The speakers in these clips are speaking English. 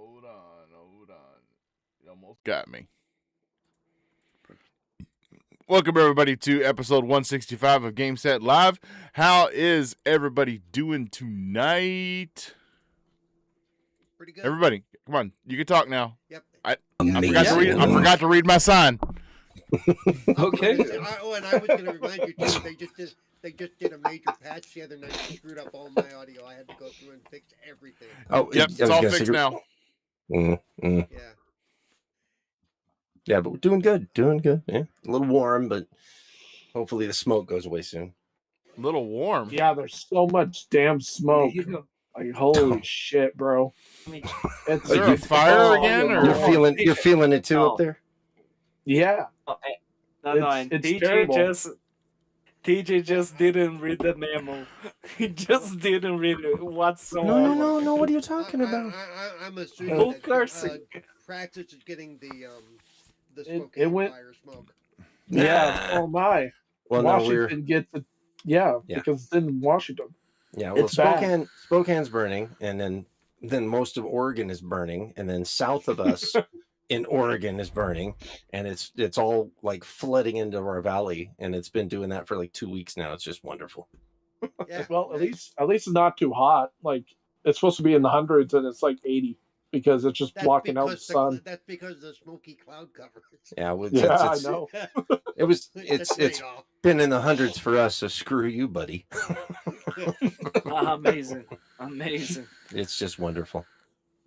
Hold on. You almost got me. Welcome, everybody, to episode 165 of Game Set Live. How is everybody doing tonight? Pretty good. Everybody, come on. You can talk now. Yep. I forgot to read my sign. Okay. And I was going to remind you, too, they just did a major patch the other night and screwed up all my audio. I had to go through and fix everything. Oh, yep, it's all fixed now. Yeah. Yeah, but we're doing good. Yeah, a little warm, but hopefully the smoke goes away soon. A little warm. Yeah, there's so much damn smoke. Like holy shit, bro! Is there a fire again? Or you're feeling it too up there? Yeah. No, and TJ just didn't read the memo. He just didn't read it whatsoever. No. What are you talking about? I'm assuming that practice is getting the Spokane fire smoke. Yeah. Oh my. Well, Washington gets it. Yeah, because it's in Washington. Yeah, well, Spokane's burning, and then most of Oregon is burning, and then south of us in Oregon is burning, and it's all like flooding into our valley, and it's been doing that for like 2 weeks now. It's just wonderful. Yeah. Well, at least it's not too hot. Like it's supposed to be in the hundreds, and it's like 80 because it's just blocking out the sun. That's because the smoky cloud cover. Yeah, I know. It's been in the hundreds for us, so screw you, buddy. Amazing. It's just wonderful.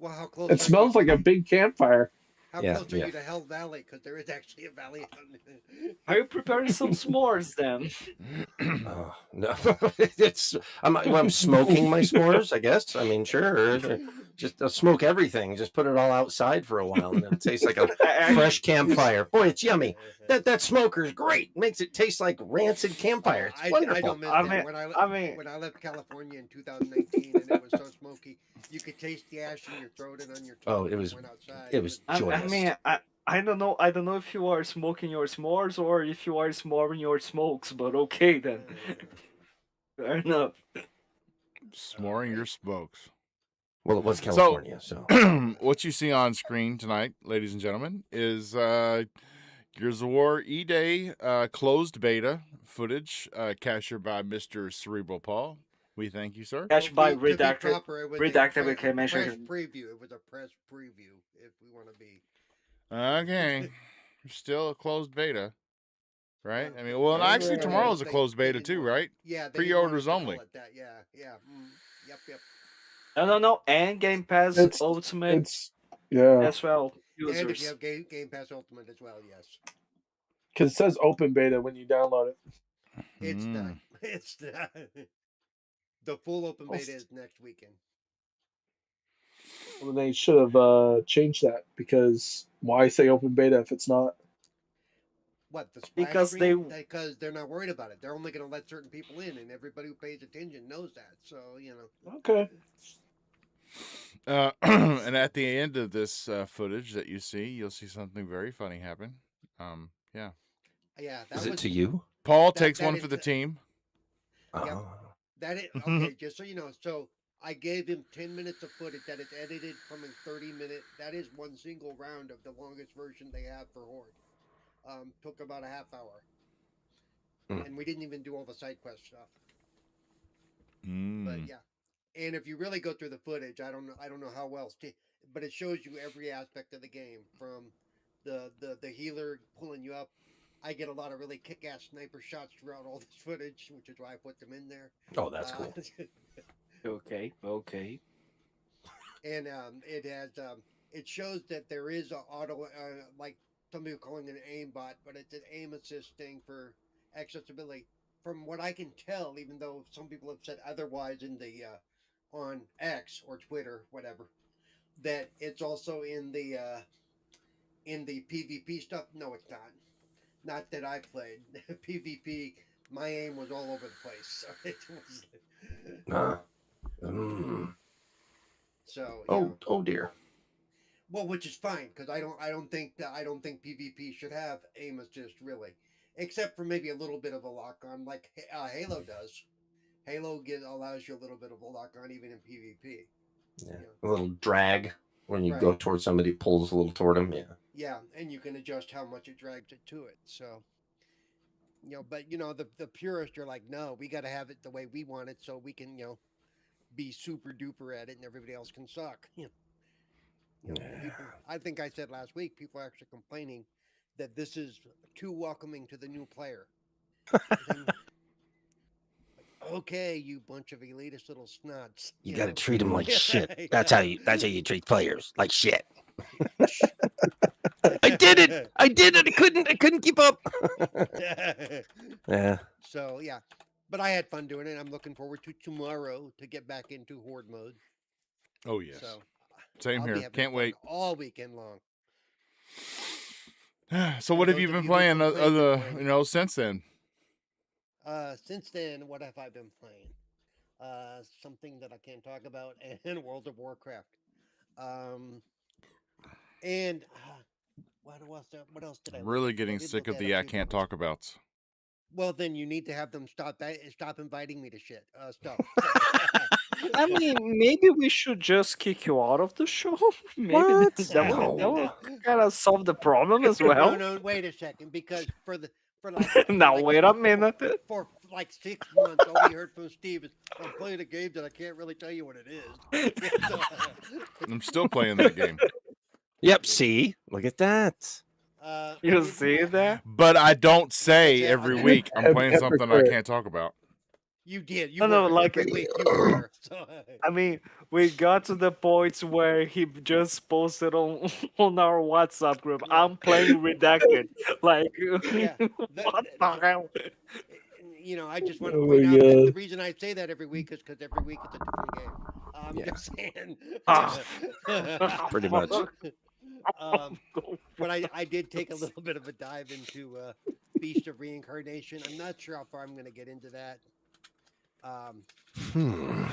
Well, how close? It smells like a big campfire. How close are you to Hell Valley? Because there is actually a valley. Are you preparing some s'mores then? Oh, no, I'm smoking my s'mores. I guess. I mean, sure. Just smoke everything. Just put it all outside for a while, and it tastes like a fresh campfire. Boy, it's yummy. That smoker is great. It makes it taste like rancid campfire. It's wonderful. I don't miss that. When I left California in 2019 and it was so smoky, you could taste the ash in your throat and on your tongue. Oh, it was joyous. I don't know if you are smoking your s'mores or if you are smoking your smokes, but okay then. Fair enough. S'moring your smokes. Well, it was California, so. What you see on screen tonight, ladies and gentlemen, is Gears of War E-Day closed beta footage captured by Mr. Cerebral Paul. We thank you, sir. Captured by Redacted preview. It was a press preview, if we want to be. Okay. Still a closed beta, right? I mean, well, actually, tomorrow's a closed beta too, right? Yeah. Pre-orders only. Yeah. Yep. No. And Game Pass Ultimate as well. Users. And if you have Game Pass Ultimate as well, yes. Because it says open beta when you download it. It's not. It's not. The full open beta is next weekend. Well, they should have changed that because why say open beta if it's not? What, the because they're not worried about it. They're only going to let certain people in, and everybody who pays attention knows that. So Okay. And at the end of this footage that you see, you'll see something very funny happen. Yeah. Is it to you? Paul takes one for the team. Yeah. That is okay. Just so you know, so I gave him 10 minutes of footage that is edited from a 30-minute. That is one single round of the longest version they have for Horde. Took about a half hour, and we didn't even do all the side quest stuff. But yeah, and if you really go through the footage, I don't know how well, but it shows you every aspect of the game, from the healer pulling you up. I get a lot of really kick-ass sniper shots throughout all this footage, which is why I put them in there. Oh, that's cool. Okay. And it has it shows that there is an auto, like some people calling it an aimbot, but it's an aim assist thing for accessibility. From what I can tell, even though some people have said otherwise in the on X or Twitter, whatever, that it's also in the PvP stuff. No, it's not. Not that I played PvP. My aim was all over the place. So it was. So. Oh dear. Well, which is fine because I don't think PvP should have aim assist really, except for maybe a little bit of a lock on like Halo does. Halo allows you a little bit of a lock on even in PvP. Yeah, a little drag. When you Right. go towards somebody, pulls a little toward them. Yeah. Yeah, and you can adjust how much it drags it to it. So, but the purists are like, no, we got to have it the way we want it, so we can be super duper at it, and everybody else can suck. People. I think I said last week, people are actually complaining that this is too welcoming to the new player. Okay, you bunch of elitist little snuts. You got to treat them like shit. That's how you treat players, like shit. I did it. I couldn't keep up. Yeah. So yeah, but I had fun doing it. I'm looking forward to tomorrow to get back into horde mode. Oh yes. So same I'll be here. having Can't fun wait. all weekend long. So what have you been playing since then? Since then, what have I been playing? Something that I can't talk about, and World of Warcraft. And what else did I? I'm really look at? getting I did sick look of at the a I few can't things. talk abouts. Well, then you need to have them stop inviting me to stuff. I mean, maybe we should just kick you out of the show. Maybe What? that No. would kind of solve the problem as No, well. no, wait a second, because for like Now wait a minute. for like 6 months, all we heard from Steve is, I'm playing a game that I can't really tell you what it is. So, I'm still playing that game. Yep. See, look at that. I You did see play- that? But I don't say Yeah, every I- week I'm playing Hypocrite. something I can't talk about. You did. You No, were like- every week. You were. So, I mean, we got to the point where he just posted on on our WhatsApp group. Yeah. I'm playing Redacted. Like, Yeah, what the hell? I just want to Oh point my out that the God. reason I say that every week is because every week it's a different game. I'm Yeah. just saying. Ah. Pretty much. But I did take a little bit of a dive into Beast of Reincarnation. I'm not sure how far I'm going to get into that.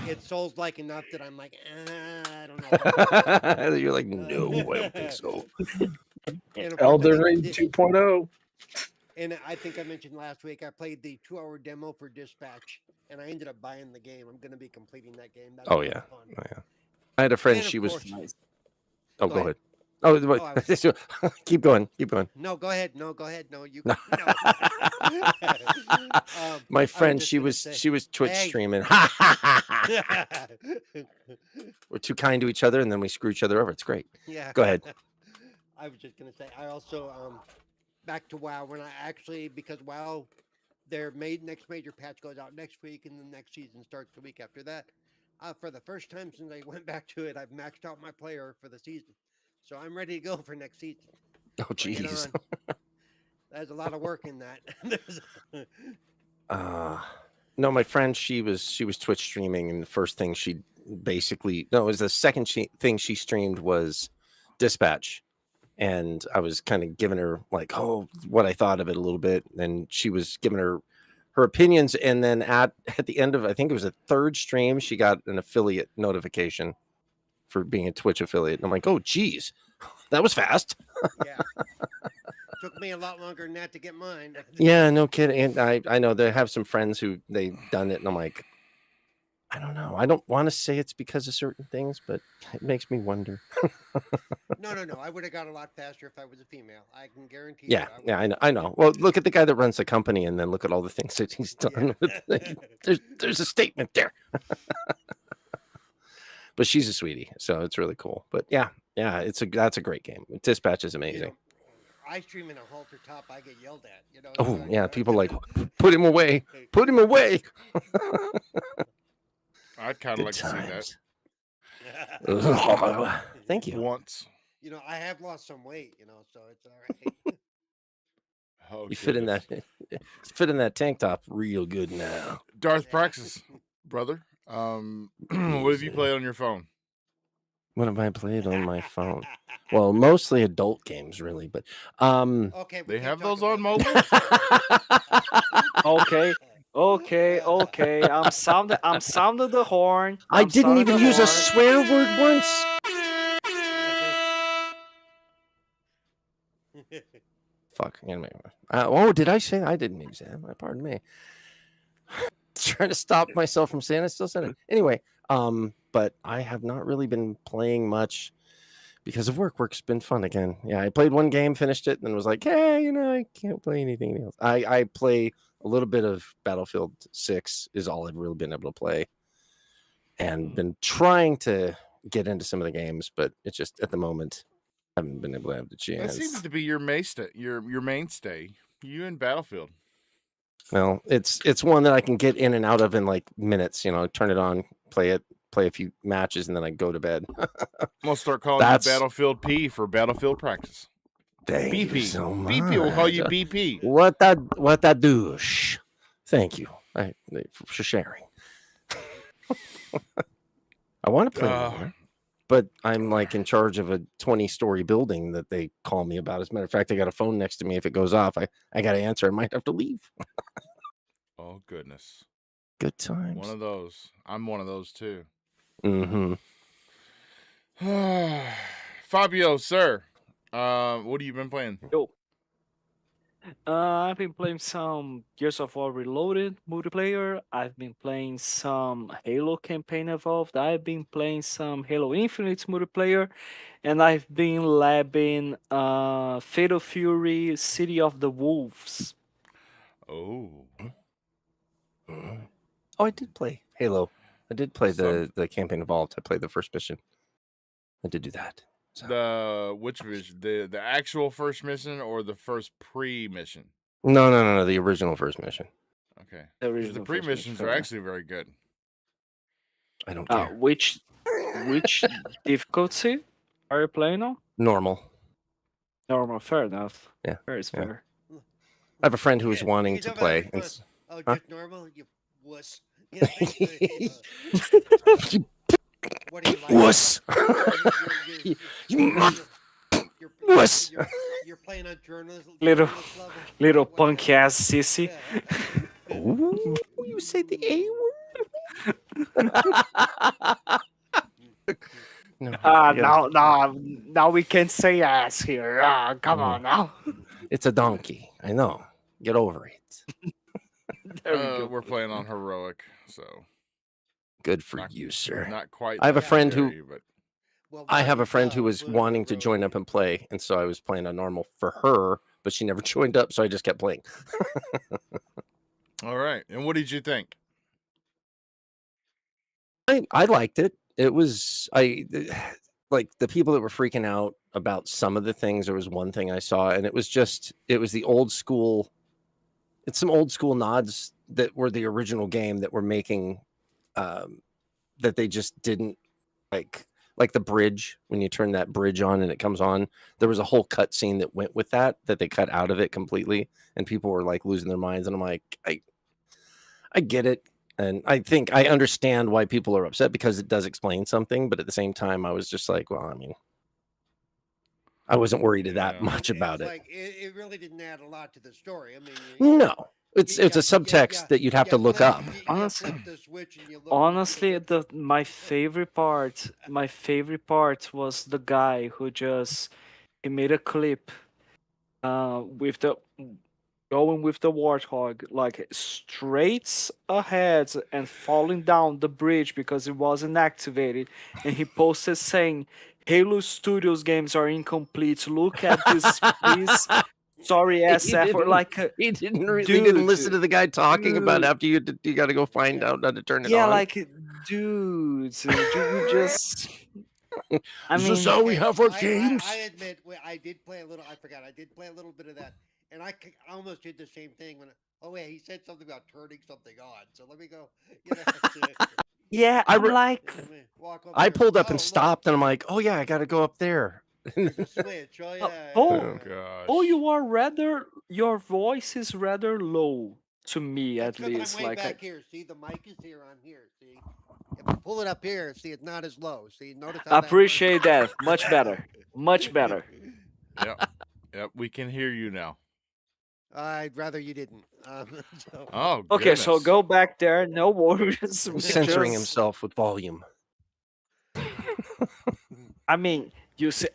It's Souls-like enough that I'm like, I don't know. You're like, no, I don't think so. And of course, Elden Ring 2.0. And I think I mentioned last week I played the 2-hour demo for Dispatch, and I ended up buying the game. I'm going to be completing that game. That's Oh, a lot yeah. of fun. Oh, yeah. I had a friend. And of She was. course- Oh, Go go ahead. ahead. Oh, keep going. Keep going. No, go ahead. No, go ahead. No, you. No. No. My I friend, just she gonna was say- she was Twitch Hey. streaming. We're too kind to each other, and then we screw each other over. It's great. Yeah. Go ahead. I was just gonna say. I also back to WoW when I actually because WoW, their next major patch goes out next week, and the next season starts the week after that. For the first time since I went back to it, I've maxed out my player for the season, so I'm ready to go for next season. Oh, Bring it jeez. on. There's a lot of work in that. No, my friend, she was Twitch streaming, and the first thing it was the second thing she streamed was Dispatch, and I was kind of giving her like, what I thought of it a little bit, and she was giving her opinions, and then at the end of, I think it was a third stream, she got an affiliate notification for being a Twitch affiliate, and I'm like, oh, geez, that was fast. Yeah. Took me a lot longer than that to get mine. Yeah, no kidding. And I know they have some friends who they've done it, and I'm like, I don't know. I don't want to say it's because of certain things, but it makes me wonder. No. I would have got a lot faster if I was a female. I can guarantee. Yeah, you I I know. Well, look at the guy that runs the company, and then look at all the things that he's done. Yeah. There's a statement there. But she's a sweetie, so it's really cool. But yeah, that's a great game. Dispatch is amazing. I stream in a halter top. I get yelled at. Oh yeah, people like put him away. Put him away. I'd kind of like to see that. Thank you. Once. I have lost some weight. So it's all right. Oh, You fit in that tank top real good now. Darth Praxis, brother. What have you played on your phone? What have I played on my phone? Well, mostly adult games, really. But Okay. They have those on mobile. Okay. I'm sounding the horn. I didn't even use a swear word once. Fuck. Did I say I didn't use that? Pardon me. Trying to stop myself from saying I still said it. Anyway, but I have not really been playing much. because of work. Work's been fun again. Yeah, I played one game, finished it, and then was like, hey, I can't play anything else. I play a little bit of Battlefield 6 is all I've really been able to play, and been trying to get into some of the games, but it's just at the moment I haven't been able to have the That seems chance. to be your mainstay. Your mainstay. You and Battlefield. Well, it's one that I can get in and out of in like minutes. Turn it on, play it, play a few matches, and then I go to bed. I'm gonna start calling you Battlefield P for Battlefield practice. Thank BP. you so much. BP will call you BP. What that douche. Thank you for sharing. I want to play more, but I'm like in charge of a 20-story building that they call me about. As a matter of fact, I got a phone next to me. If it goes off, I got to answer. I might have to leave. Oh goodness. Good times. One of those. I'm one of those too. Mm-hmm. Fabio, sir, what have you been playing? Yo. I've been playing some Gears of War Reloaded multiplayer. I've been playing some Halo Campaign Evolved. I've been playing some Halo Infinite multiplayer, and I've been labbing Fatal Fury City of the Wolves. Oh. Oh, I did play Halo. I did play the campaign Evolved. I played the first mission. I did do that. So. Which mission? The actual first mission or the first pre-mission? No. The original first mission. Okay. The The pre-missions are actually very good. I don't care. Which difficulty are you playing on? Normal. Normal, fair enough. Yeah. Fair is fair. I have a friend who was wanting to play. Just normal? You wuss. What are you like? Wuss. Wuss. You're playing on journalism. Little punk ass sissy. Yeah. Ooh, you say the A word? Now we can't say ass here. Come on now. It's a donkey. I know. Get over it. We're playing on heroic, so good for you, sir. Not quite. I have a friend scary, who. But... Well, I have a friend who was wanting to join up and play, and so I was playing on normal for her, but she never joined up, so I just kept playing. All right, and what did you think? I liked it. It was like the people that were freaking out about some of the things. There was one thing I saw, and it was the old school. It's some old school nods that were the original game that were making, that they just didn't like the bridge. When you turn that bridge on and it comes on, there was a whole cut scene that went with that they cut out of it completely, and people were like losing their minds. And I'm like, I get it. And I think I understand why people are upset, because it does explain something. But at the same time, I was just like, well, I mean, I wasn't worried that much about it. Like, it really didn't add a lot to the story. I mean, no, it's a subtext that you'd have to look up. Honestly, my favorite part was the guy who he made a clip with the going with the warthog like straight ahead and falling down the bridge because it wasn't activated, and he posted saying, Halo Studios games are incomplete, look at this please. Sorry ass effort. Like he didn't listen to the guy talking about after you got to go find out how to turn it on. Yeah, like, dude, you just. I mean, this is how we have our games. I admit, I did play a little. I forgot. I did play a little bit of that, and I almost did the same thing when. Oh wait, he said something about turning something on. So let me go. Yeah, I pulled up and stopped, and I'm like, oh yeah, I got to go up there. Switch. Oh yeah. Gosh. Your voice is rather low to me, That's at least. I'm way back here. See, the mic is here on here. See, if I pull it up here, see, it's not as low. See, notice. How appreciate that. Much better. Much better. Yep. We can hear you now. I'd rather you didn't. Oh. Okay, Goodness. so go back there. No worries. Censoring himself with volume. I mean, you see,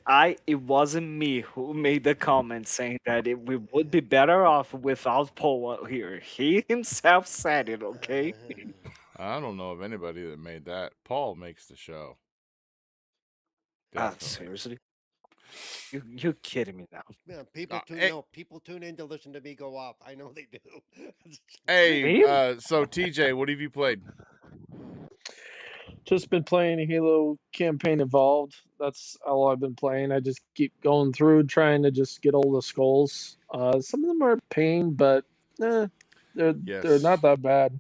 it wasn't me who made the comment saying that we would be better off without Paul here. He himself said it, okay? I don't know of anybody that made that. Paul makes the show. Seriously? You kidding me now? Yeah, people tune hey, no people tune in to listen to me go off. I know they do. hey, Me? so TJ, what have you played? Just been playing Halo Campaign Evolved. That's all I've been playing. I just keep going through trying to just get all the skulls. Some of them are a pain, but they're Yes. not that bad.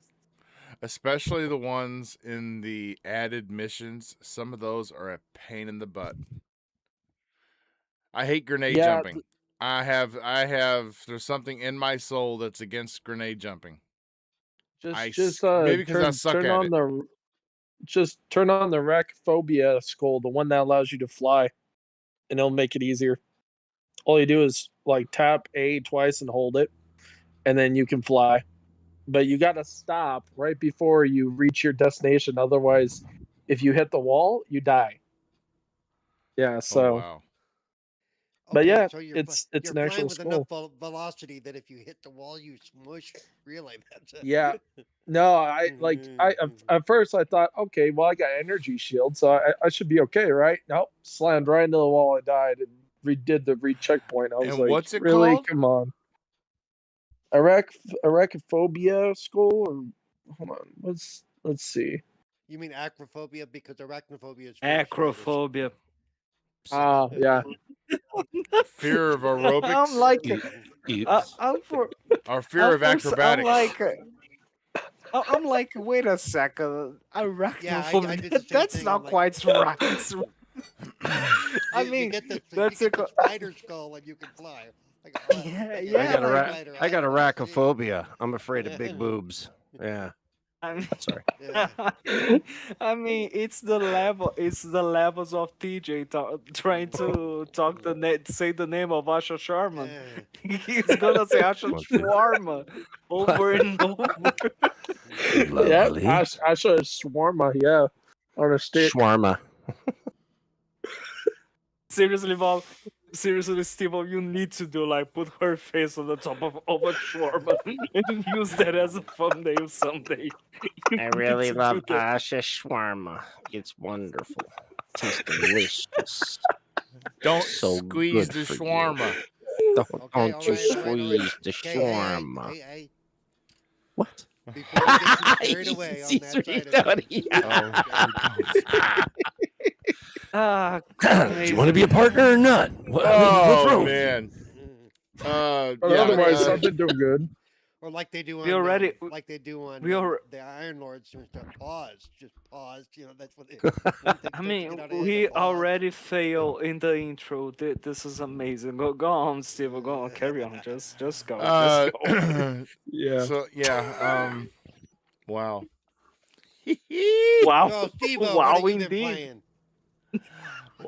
Especially the ones in the added missions. Some of those are a pain in the butt. I hate grenade Yeah, jumping. There's something in my soul that's against grenade jumping. just Maybe because I suck turn at on it. the Arachnophobia skull, the one that allows you to fly, and it'll make it easier. All you do is like tap A twice and hold it, and then you can fly. But you got to stop right before you reach your destination. Otherwise, if you hit the wall, you die. Yeah. Oh So, wow. but Okay, yeah, so it's you're an flying actual with enough skull. velocity that if you hit the wall, you smush. Really, that's a... Yeah. No, I at first I thought, okay, well I got energy shield, so I should be okay, right? Nope, slammed right into the wall. I died and redid the checkpoint. I was And like, what's it really? called? Come on. Arachophobia skull, or hold on, let's see. You mean acrophobia because arachnophobia is fear of spiders. Acrophobia. Yeah. Fear of aerobics? I'm like, Oops. I'm for, Or fear of I'm acrobatics? I'm like, wait a second, Yeah, I arachnophobia. did the same That's thing. I'm not like, quite right. I you mean, get the that's a spider skull and you can fly. Like, oh, yeah, like, yeah, a like spider, I got don't wanna see it. arachophobia. I'm afraid of big boobs. Yeah. I mean, Sorry. Yeah. I mean, it's the levels of TJ trying to say the name of Asha Sharman. Yeah. He's gonna say Asha Won't you? Shawarma over and over. Yeah, Lovely. I should shawarma, yeah, on a stick. Shawarma. Seriously, Bob. Seriously, Steve, you need to do like put her face on the top of a shawarma and use that as a thumbnail someday. You I need really to do love that. Asha shawarma. It's wonderful. Tastes delicious. Don't So squeeze good the for you. shawarma. Don't Okay, you all right. squeeze the Okay, shawarma. hey, What? before we get too carried away on that side of it. Oh, Do you want to be a partner or not? What's oh wrong with you? man. But Yeah. otherwise, I've been doing good. Or like they do on, We already- like they do on we alre- the Iron Lords, and stuff. Pause, just pause. You know, that's what. When things I start to mean, get out of hand, we pause. already failed in the intro. This is amazing. Go on, Steve. Go on. Carry on. Just go. Just go. Yeah. So yeah. Wow. Wow. So, Steve, Wow, what have you been indeed. playing?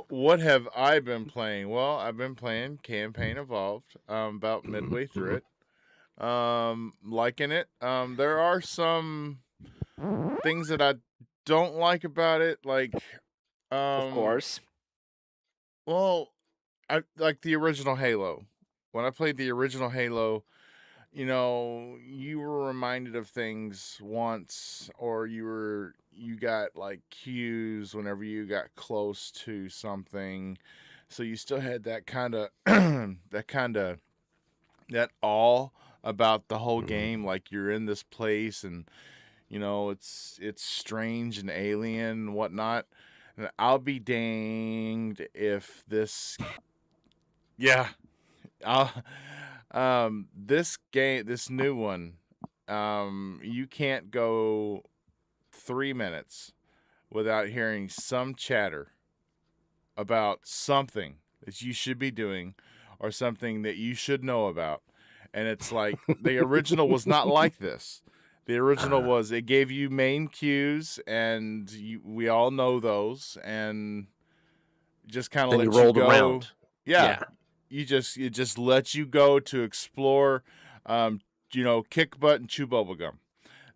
What have I been playing? Well, I've been playing Campaign Evolved. About midway through it. Liking it. There are some things that I don't like about it, like Of course. well, I like the original Halo. When I played the original Halo, you were reminded of things once, or you got like cues whenever you got close to something. So you still had that kind of that awe about the whole game, like you're in this place and it's strange and alien and whatnot. And I'll be danged if this yeah I'll this new one, you can't go 3 minutes without hearing some chatter about something that you should be doing or something that you should know about. And it's like the original was not like this. The original was, it gave you main cues, and we all know those, and just kind of Then let you rolled go. around. Yeah. It just lets you go to explore, kick butt and chew bubblegum.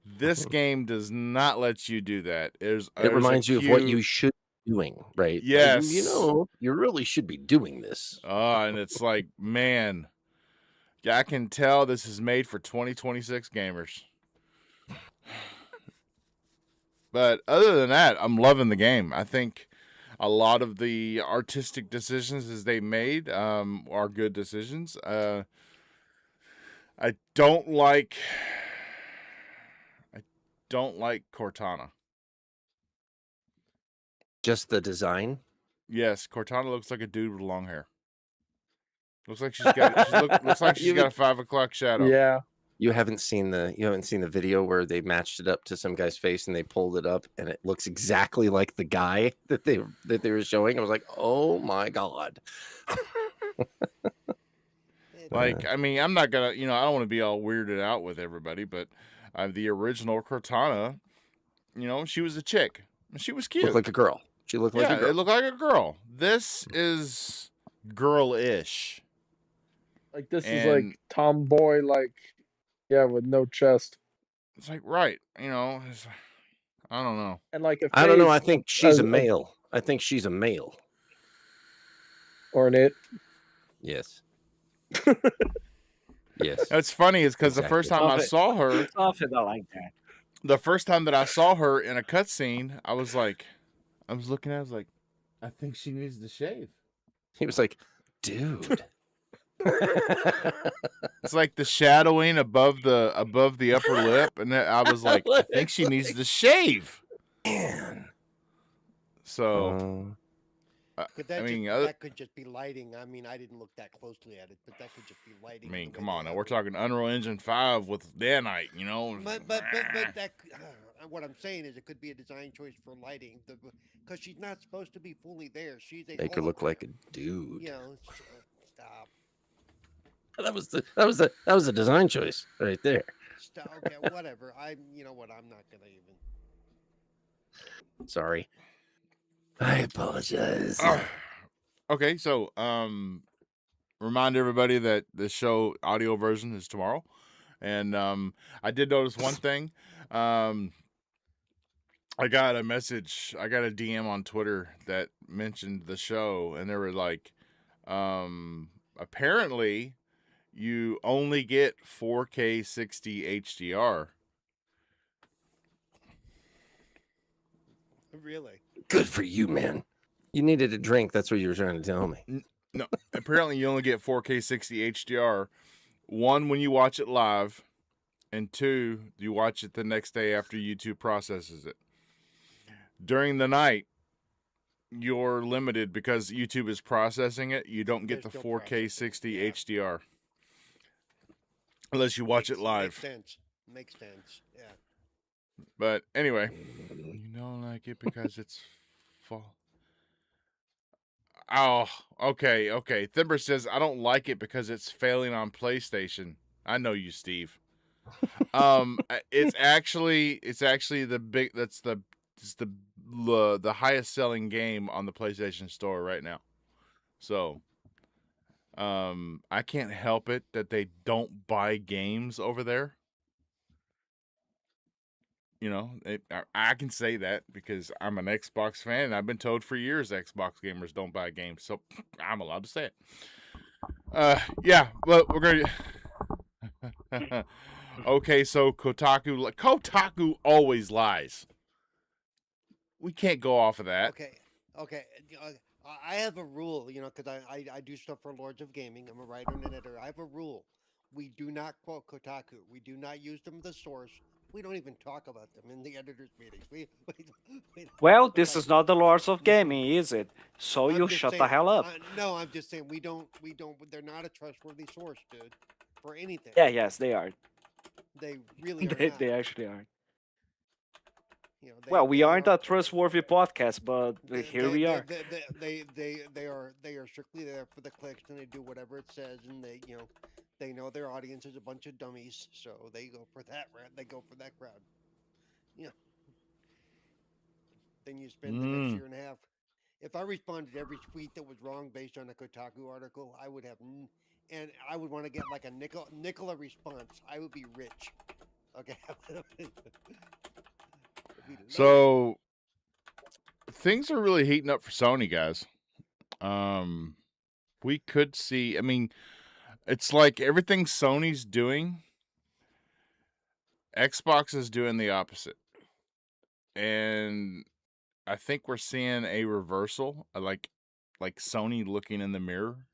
This game does not let you do that. It reminds you of what you should be doing, right? Yes. You really should be doing this. And it's like, man, yeah, I can tell this is made for 2026 gamers. But other than that, I'm loving the game. I think a lot of the artistic decisions as they made are good decisions. I don't like Cortana. Just the design. Yes, Cortana looks like a dude with long hair. Looks like she's got You a 5 o'clock shadow. Yeah. You haven't seen the video where they matched it up to some guy's face and they pulled it up and it looks exactly like the guy that they were showing. I was like, oh my god. Like, I mean, I'm not gonna, I don't want to be all weirded out with everybody, but the original Cortana, she was a chick. She was cute. Looked like a girl. She looked like a girl. It looked like a girl. This is girl-ish. Like this is like tomboy, like with no chest. It's like right, I don't know. And like I don't know. I think she's a male. I think she's a male. Or an it. Yes. Yes. That's funny is because the first time I saw her, Something like that. the first time that I saw her in a cutscene, I was like, I think she needs to shave. He was like, dude. It's like the shadowing above the upper lip, and I was like, I think she needs to shave. Man. So, that could just be lighting. I mean, I didn't look that closely at it, but that could just be lighting. I mean, come on, now we're talking Unreal Engine 5 with Danite, But that what I'm saying is it could be a design choice for lighting, because she's not supposed to be fully there. She's a make her look like a dude. Stop. That was a design choice right there. Stop. Okay, whatever. I'm not gonna even. Sorry. I apologize. Okay, so remind everybody that the show audio version is tomorrow, and I did notice one thing. I got a message. I got a DM on Twitter that mentioned the show, and they were like, apparently, you only get 4K 60 HDR. Really? Good for you, man. You needed a drink. That's what you were trying to tell me. No, apparently you only get 4K 60 HDR. One, when you watch it live, and two, you watch it the next day after YouTube processes it. During the night, you're limited because YouTube is processing it. You don't get the 4K 60 HDR unless you watch it live. Makes sense. Yeah. But anyway, you don't like it because it's fall. Oh, okay. Thimber says I don't like it because it's failing on PlayStation. I know you, Steve. It's actually the highest selling game on the PlayStation Store right now. So, I can't help it that they don't buy games over there. I can say that because I'm an Xbox fan, and I've been told for years Xbox gamers don't buy games, so I'm allowed to say it. Yeah, but we're gonna. Okay, so Kotaku always lies. We can't go off of that. Okay. I have a rule, because I do stuff for Lords of Gaming. I'm a writer and editor. I have a rule. We do not quote Kotaku. We do not use them as a source. We don't even talk about them in the editors' meetings. Well, this is not the Lords of Gaming, is it? So you shut the hell up. No, I'm just saying we don't. They're not a trustworthy source, dude, for anything. Yeah, yes, they are. They really are. They actually are. Well, we aren't a trustworthy podcast, but here we are. They are strictly there for the clicks, and they do whatever it says, and they know their audience is a bunch of dummies, so they go for that. They go for that crowd. Then you spend the next year and a half. If I responded to every tweet that was wrong based on a Kotaku article, I would have, and I would want to get like a nickel a response. I would be rich. Okay. So things are really heating up for Sony, guys. We could see. I mean, it's like everything Sony's doing, Xbox is doing the opposite. And I think we're seeing a reversal, like Sony looking in the mirror,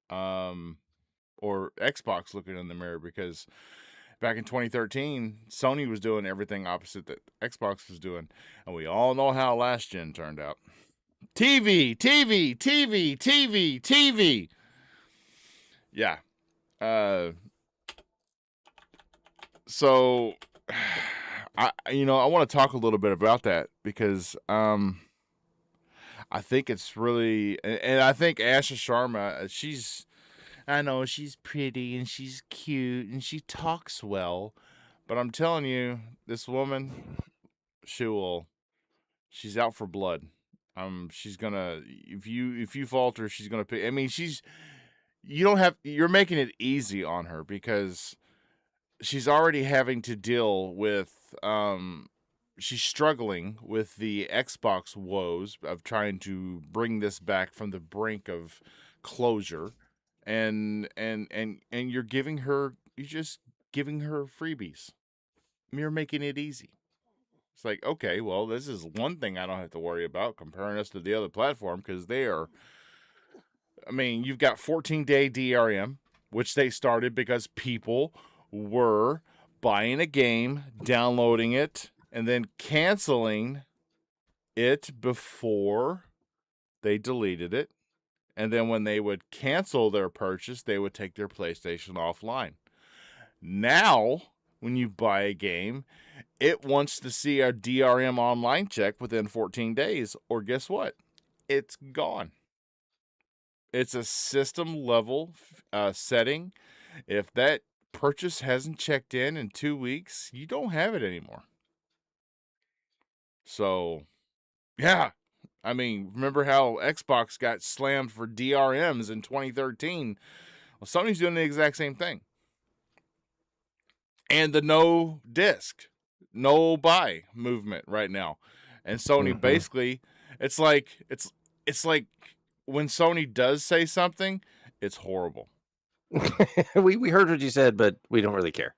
or Xbox looking in the mirror, because back in 2013, Sony was doing everything opposite that Xbox was doing, and we all know how last gen turned out. TV, TV, TV, TV, TV. Yeah. So I want to talk a little bit about that, because I think it's really, and I think Asha Sharma, I know she's pretty and she's cute and she talks well, but I'm telling you, this woman, she's out for blood. She's gonna, if you falter, she's gonna pick. I mean, you're making it easy on her, because she's already having to deal with, she's struggling with the Xbox woes of trying to bring this back from the brink of closure, and you're just giving her freebies. You're making it easy. It's like, okay, well, this is one thing I don't have to worry about comparing us to the other platform, because you've got 14-day DRM, which they started because people were buying a game, downloading it, and then canceling it before they deleted it. And then when they would cancel their purchase, they would take their PlayStation offline. Now, when you buy a game, it wants to see a DRM online check within 14 days, or guess what? It's gone. It's a system level setting. If that purchase hasn't checked in 2 weeks, you don't have it anymore. So, yeah. I mean, remember how Xbox got slammed for DRMs in 2013? Well, Sony's doing the exact same thing. And the no disc, no buy movement right now. And Sony basically, it's like when Sony does say something, it's horrible. we heard what you said, but we don't really care.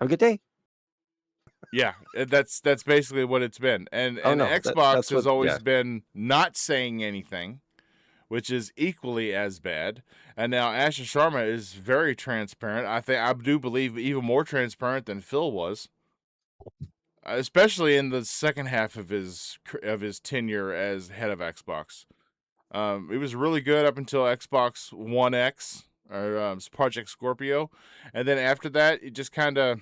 Have a good day. Yeah, that's basically what it's been. And Xbox has always been not saying anything, which is equally as bad. And now Asha Sharma is very transparent. I do believe even more transparent than Phil was, especially in the second half of his tenure as head of Xbox. It was really good up until Xbox One X, or Project Scorpio, and then after that, it just kind of,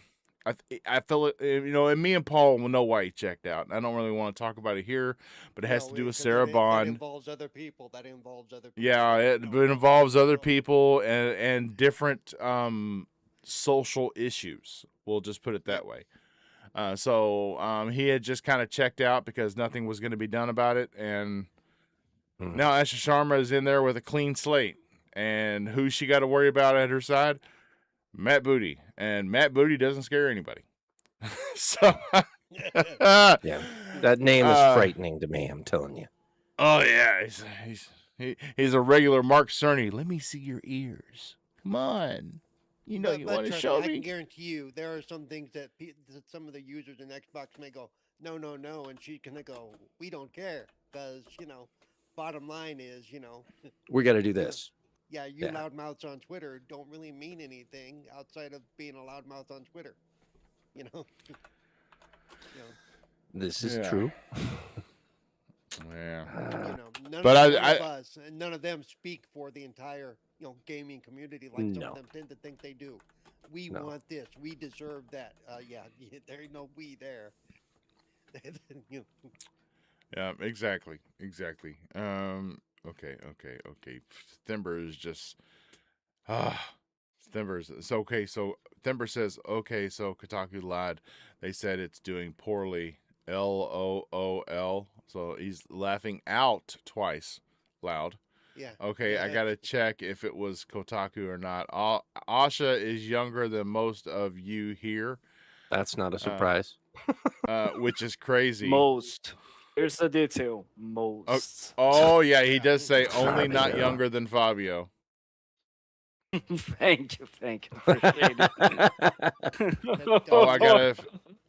I feel it, and me and Paul will know why he checked out. I don't really want to talk about it here, but it has to do with Sarah Bond. That involves other people. Yeah, it involves other people and different social issues. We'll just put it that way. So he had just kind of checked out because nothing was going to be done about it, and now Asha Sharma is in there with a clean slate. And who she got to worry about at her side? Matt Booty. And Matt Booty doesn't scare anybody. So yeah, that name is frightening to me, I'm telling you. Oh yeah, he's a regular Mark Cerny. Let me see your ears. Come on. You want to show me? I can guarantee you there are some things that some of the users in Xbox may go, no, and she can go, we don't care, because bottom line is, we got to do this. Yeah, loudmouths on Twitter don't really mean anything outside of being a loudmouth on Twitter. This is true. Yeah. None of them speak for the entire gaming community like some of them tend to think they do. We want this. We deserve that. There ain't no we there. Yeah, exactly. Okay. Thimber is just Thimber's. It's okay. So Thimber says, okay, so Kotaku lied. They said it's doing poorly. LOOL. So he's laughing out twice loud. Yeah. Okay, I gotta check if it was Kotaku or not. Asha is younger than most of you here. That's not a surprise. Which is crazy. Most. Here's the detail. Most. Oh yeah, he does say only not younger than Fabio. Thank you. Appreciate it. Oh, I gotta.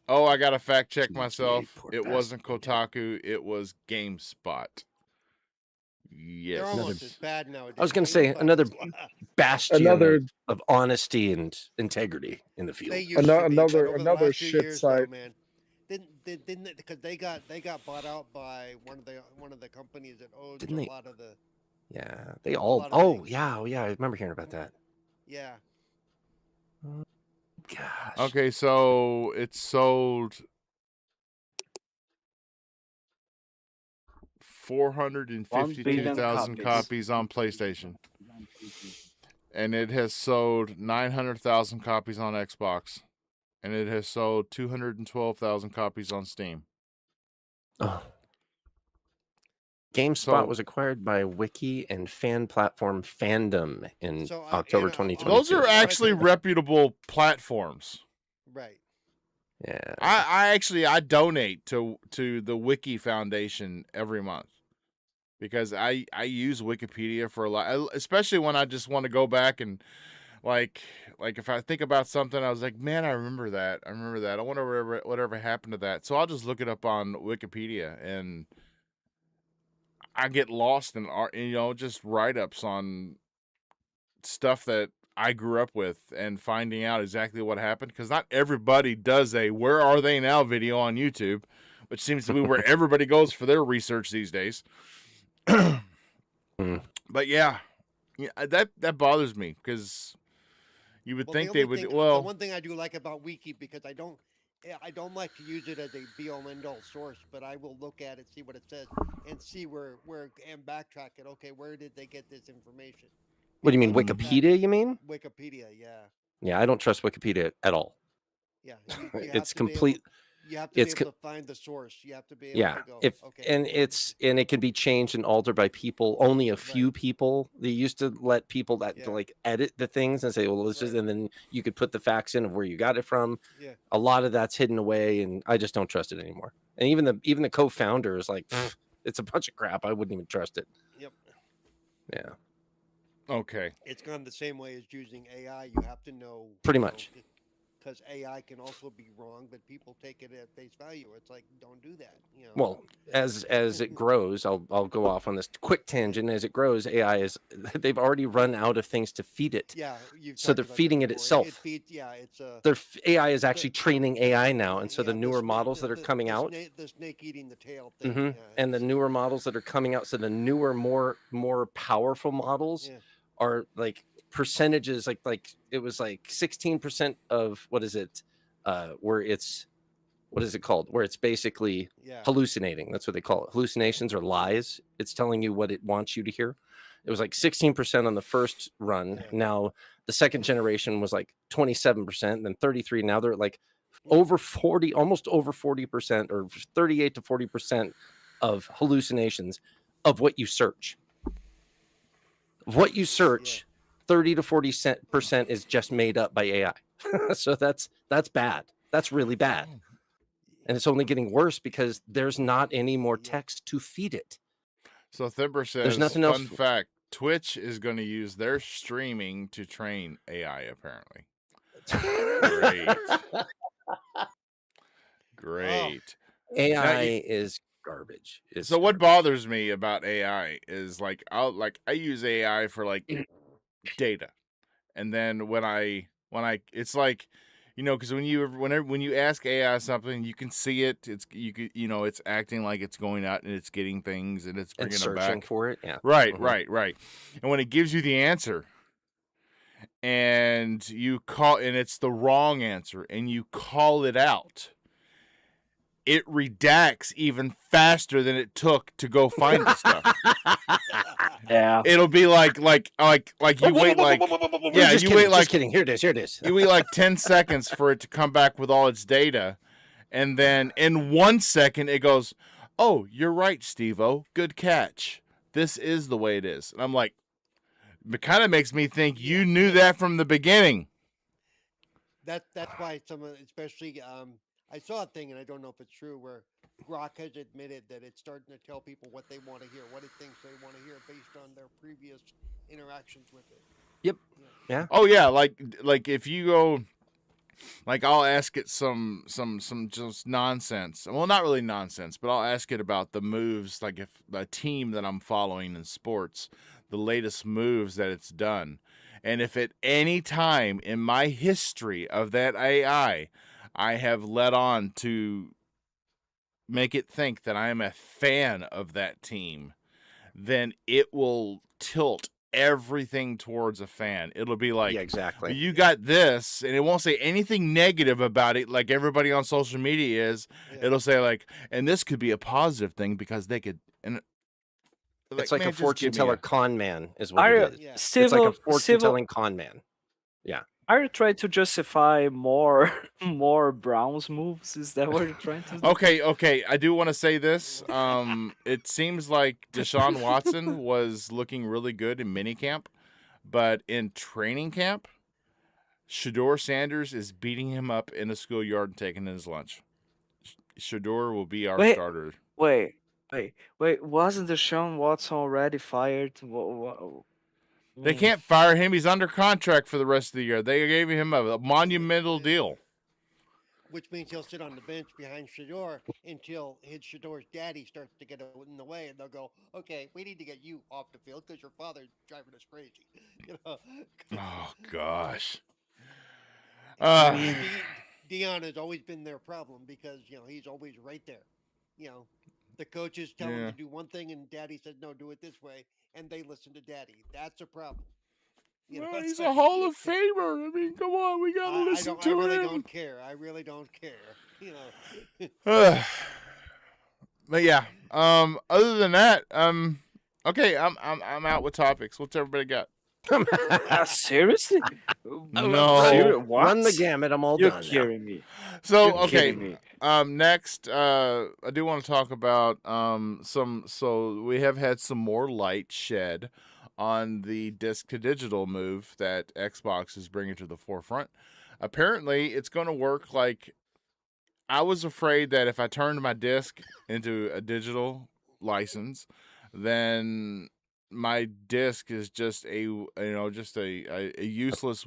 Oh, I gotta fact check TJ, myself. poor It wasn't bastard. Kotaku. It was GameSpot. Yes. They're almost Another- as bad nowadays. I was going to say GameSpot another is- bastion Another- of honesty and integrity in the They field. used to be, but over the another last few shit years, site. though, man. Didn't because they got bought out by one of the companies that owns Didn't a they? lot of the Yeah, they all. lot of Oh, things. yeah, I remember hearing about that. yeah. Gosh. Okay, so it sold 452,000 copies. copies on PlayStation. And it has sold 900,000 copies on Xbox. And it has sold 212,000 copies on Steam. Oh. GameSpot So- was acquired by Wiki and fan platform Fandom in So, October and, 2022. Those are Honestly- actually reputable platforms. Right. Yeah. I donate to the Wiki Foundation every month because I use Wikipedia for a lot, especially when I just want to go back and like if I think about something, I was like, man, I remember that. I wonder whatever happened to that. So I'll just look it up on Wikipedia, and I get lost in art, just write-ups on stuff that I grew up with and finding out exactly what happened, because not everybody does a "Where Are They Now" video on YouTube, which seems to be where everybody goes for their research these days. But yeah, that bothers me because you would think the they only would. thing- Well, the one thing I do like about Wiki, because I don't like to use it as a be all end all source, but I will look at it, see what it says, and see where and backtrack it. Okay, where did they get this information? What do you mean, Because of the fact- Wikipedia, you mean? Wikipedia, yeah, Yeah, I don't trust Wikipedia at all. yeah. You have It's to be able- complete. You have to it's be able to find the source. You have to be able Yeah, to go. if okay, and where and it can be changed and altered by people. Only a few Right. people. They used to let people that Yeah. like edit the things and say, well, this is, Right. and then you could put the facts in of where you got it from. Yeah. A lot of that's hidden away, and I just don't trust it anymore. And even the co-founder is like, "Pfft, it's a bunch of crap. I wouldn't even trust it. Yep. Yeah, okay. It's gone the same way as using AI. You have to know Pretty much. because AI can also be wrong, but people take it at face value. It's like, don't do that. Well, as it grows, I'll go off on this quick tangent. As it grows, AI is they've already run out of things to feed it. Yeah. So they're feeding it itself. It's a. Their AI is actually training AI now, and so the yeah, newer snake- models that are coming out. the snake eating the tail thing. Mhm. Yeah, And the it's- newer models that are coming out, so the newer, more powerful models Yeah. are like percentages, like it was like 16% of what is it, where it's what is it called, where it's basically Yeah. hallucinating. That's what they call it, hallucinations or lies. It's telling you what it wants you to hear. It was like 16% on the first run. Yeah. Now the second generation was like 27%, then 33. Now they're like Yeah. over 40, almost over 40%, or 38 to 40% of hallucinations of what you search. Of what you search, 30 to 40% is just made up by AI. So that's bad. That's really bad. And it's only getting worse because there's not any more Yeah. text to feed it. So Thimber says, nothing fun else- fact, Twitch is going to use their streaming to train AI, apparently. Great. AI is garbage. It's So what garbage. bothers me about AI is I use AI for like data. And then when I it's like, because when you ask AI something, you can see it. It's acting like it's going out and it's getting things and it's And bringing them searching back. for it? Yeah. Right, Mhm. right. And when it gives you the answer and you call, and it's the wrong answer, and you call it out, it redacts even faster than it took to go find the stuff. Yeah. It'll be like you wait like yeah, Just you kidding, wait just like kidding. Here it is. you wait like 10 seconds for it to come back with all its data, and then in 1 second it goes, "Oh, you're right, Steve-O. Good catch. This is the way it is." And I'm like, it kind of makes me think you knew that from the beginning. That's why especially I saw a thing and I don't know if it's true where Grok has admitted that it's starting to tell people what they want to hear, what it thinks they want to hear based on their previous interactions with it. Yep. Yeah. Yeah. Oh yeah, like if you go Like I'll ask it some just nonsense. Well, not really nonsense, but I'll ask it about the moves. Like if the team that I'm following in sports, the latest moves that it's done, and if at any time in my history of that I have led on to make it think that I am a fan of that team, then it will tilt everything towards a fan. It'll be like, Yeah, exactly. you got this, and it won't say anything negative about it like everybody on social media is. Yeah. It'll say like, and this could be a positive thing because they could. And It's like man, a just fortune give me teller a- con man is what Are it is. Yeah. It's like a civil fortune civil telling con man. are you trying to justify more more Browns moves? Is that what you're trying to do? Okay. I do want to say this. It seems like Deshaun Watson was looking really good in minicamp, but in training camp, Shador Sanders is beating him up in the schoolyard and taking his lunch. Shador will be our Wait, starter. wait, wasn't Deshaun Watson already fired? They can't fire him. He's under contract for the rest of the year. They gave him a monumental deal. Which means he'll sit on the bench behind Shador until Shador's daddy starts to get in the way, and they'll go, "Okay, we need to get you off the field because your father's driving us crazy." You know. Oh gosh. And Dion has always been their problem because he's always right there. The coaches tell him Yeah. to do one thing, and Daddy says no, do it this way, and they listen to Daddy. That's a problem. Well, it's he's like- a Hall of Famer. I mean, come on, we gotta listen to I really him. don't care. I really don't care. But yeah. Other than that, okay, I'm out with topics. What's everybody got? Seriously? No. What? Run the gamut. I'm all You're done now. kidding me. So You're okay. kidding me. Next, I do want to talk about so we have had some more light shed on the disc to digital move that Xbox is bringing to the forefront. Apparently, it's going to work like I was afraid that if I turned my disc into a digital license, then my disc is just a useless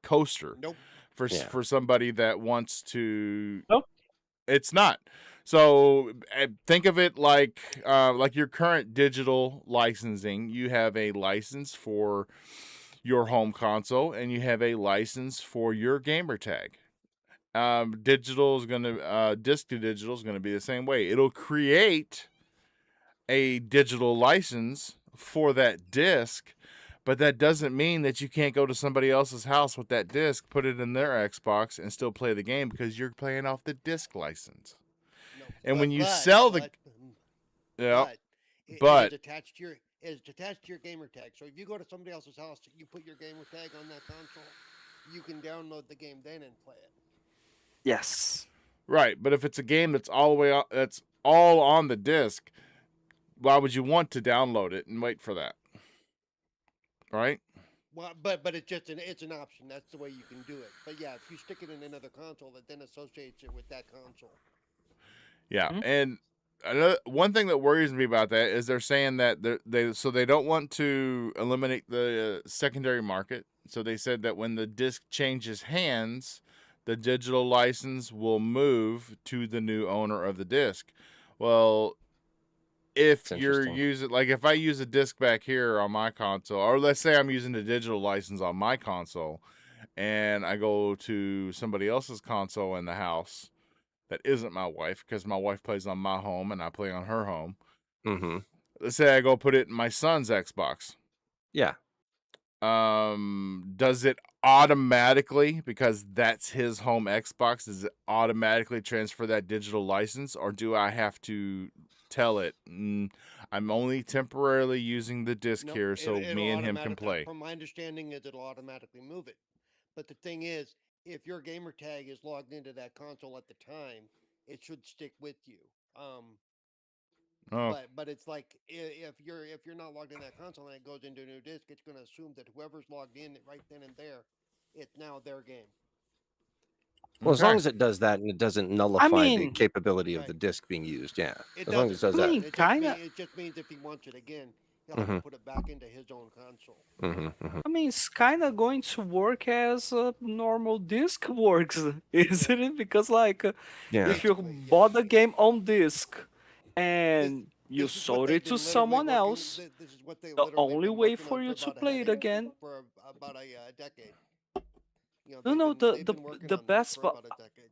coaster Nope. for somebody that wants to. Nope. It's not. So think of it like your current digital licensing. You have a license for your home console, and you have a license for your gamer tag. Digital is gonna disc to digital is gonna be the same way. It'll create a digital license for that disc, but that doesn't mean that you can't go to somebody else's house with that disc, put it in their Xbox, and still play the game because you're playing off the disc license. No, And when you sell the- Yeah, but- it's attached to your gamer tag. So if you go to somebody else's house, you put your gamer tag on that console, you can download the game then and play it. Yes. Right, but if it's a game that's that's all on the disc, why would you want to download it and wait for that? Right? Well, but it's an option. That's the way you can do it. But yeah, if you stick it in another console, that then associates it with that console. Yeah, Mhm. and one thing that worries me about that is they're saying that they don't want to eliminate the secondary market. So they said that when the disc changes hands, the digital license will move to the new owner of the disc. Well, if That's you're interesting. using, like, if I use a disc back here on my console, or let's say I'm using the digital license on my console, and I go to somebody else's console in the house that isn't my wife, because my wife plays on my home and I play on her home. Mm-hmm. Let's say I go put it in my son's Xbox. Yeah. Does it automatically, because that's his home Xbox, does it automatically transfer that digital license, or do I have to tell it I'm only temporarily using the disc No, here so it'll me and him can automatic- play? From my understanding, is it'll automatically move it. But the thing is, if your gamer tag is logged into that console at the time, it should stick with you. Oh, But it's like if you're not logged in that console and it goes into a new disc, it's going to assume that whoever's logged in right then and there, it's now their game. Well, as okay. long as it does that and it doesn't nullify the mean- capability of Right. the disc being used, yeah. It As long as it does doesn't. that. mean, It just kinda. It just means if he wants it again, He'll have Mhm. to put it back into his own console. I mean, it's kind of going to work as a normal disc works, isn't it? Because like, Yeah. if you Basically, yeah. bought the game on disc and you This is what sold they've it to been literally someone working. else, This is what they the literally only been way working for on for you to about a play it decade. again. For about a decade. You know, No, no, the they've been working the on this best for part. about a decade.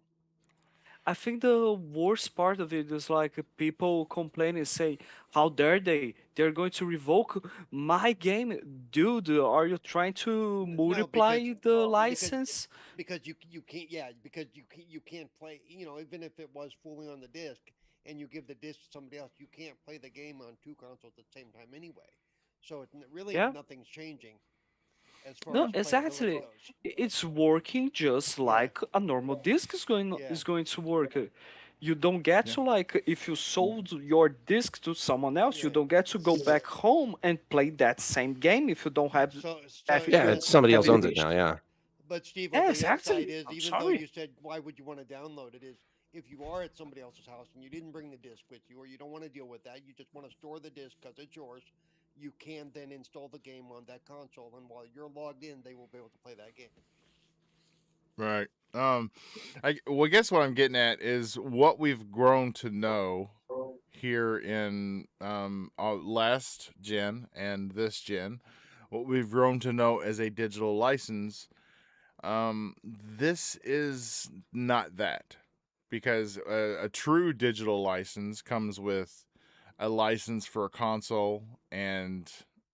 I think the worst part of it is like people complain and say, "How dare they? They're going to revoke my game, dude. Are you trying to No, multiply the because license?" because you can't, yeah, because you can't play, you know, even if it was fully on the disc and you give the disc to somebody else, you can't play the game on two consoles at the same time anyway. So really Yeah. nothing's changing as far No, as playability exactly. goes. It's working just Yeah, like a normal disc yeah, is going to work. You don't get Yeah. to like if you sold your disc to someone else, you yeah. don't get to go back home and play that same game if you don't have if Yeah, you it's somebody else haven't owns it reached. now. Yeah. But Steve, Yeah, the upside exactly. is, I'm even though sorry. you said why would you want to download it, is if you are at somebody else's house and you didn't bring the disc with you, or you don't want to deal with that, you just want to store the disc because it's yours. You can then install the game on that console, and while you're logged in, they will be able to play that game. Right. I guess what I'm getting at is what we've grown to know here in last gen and this gen, what we've grown to know as a digital license. This is not that, because a true digital license comes with a license for a console and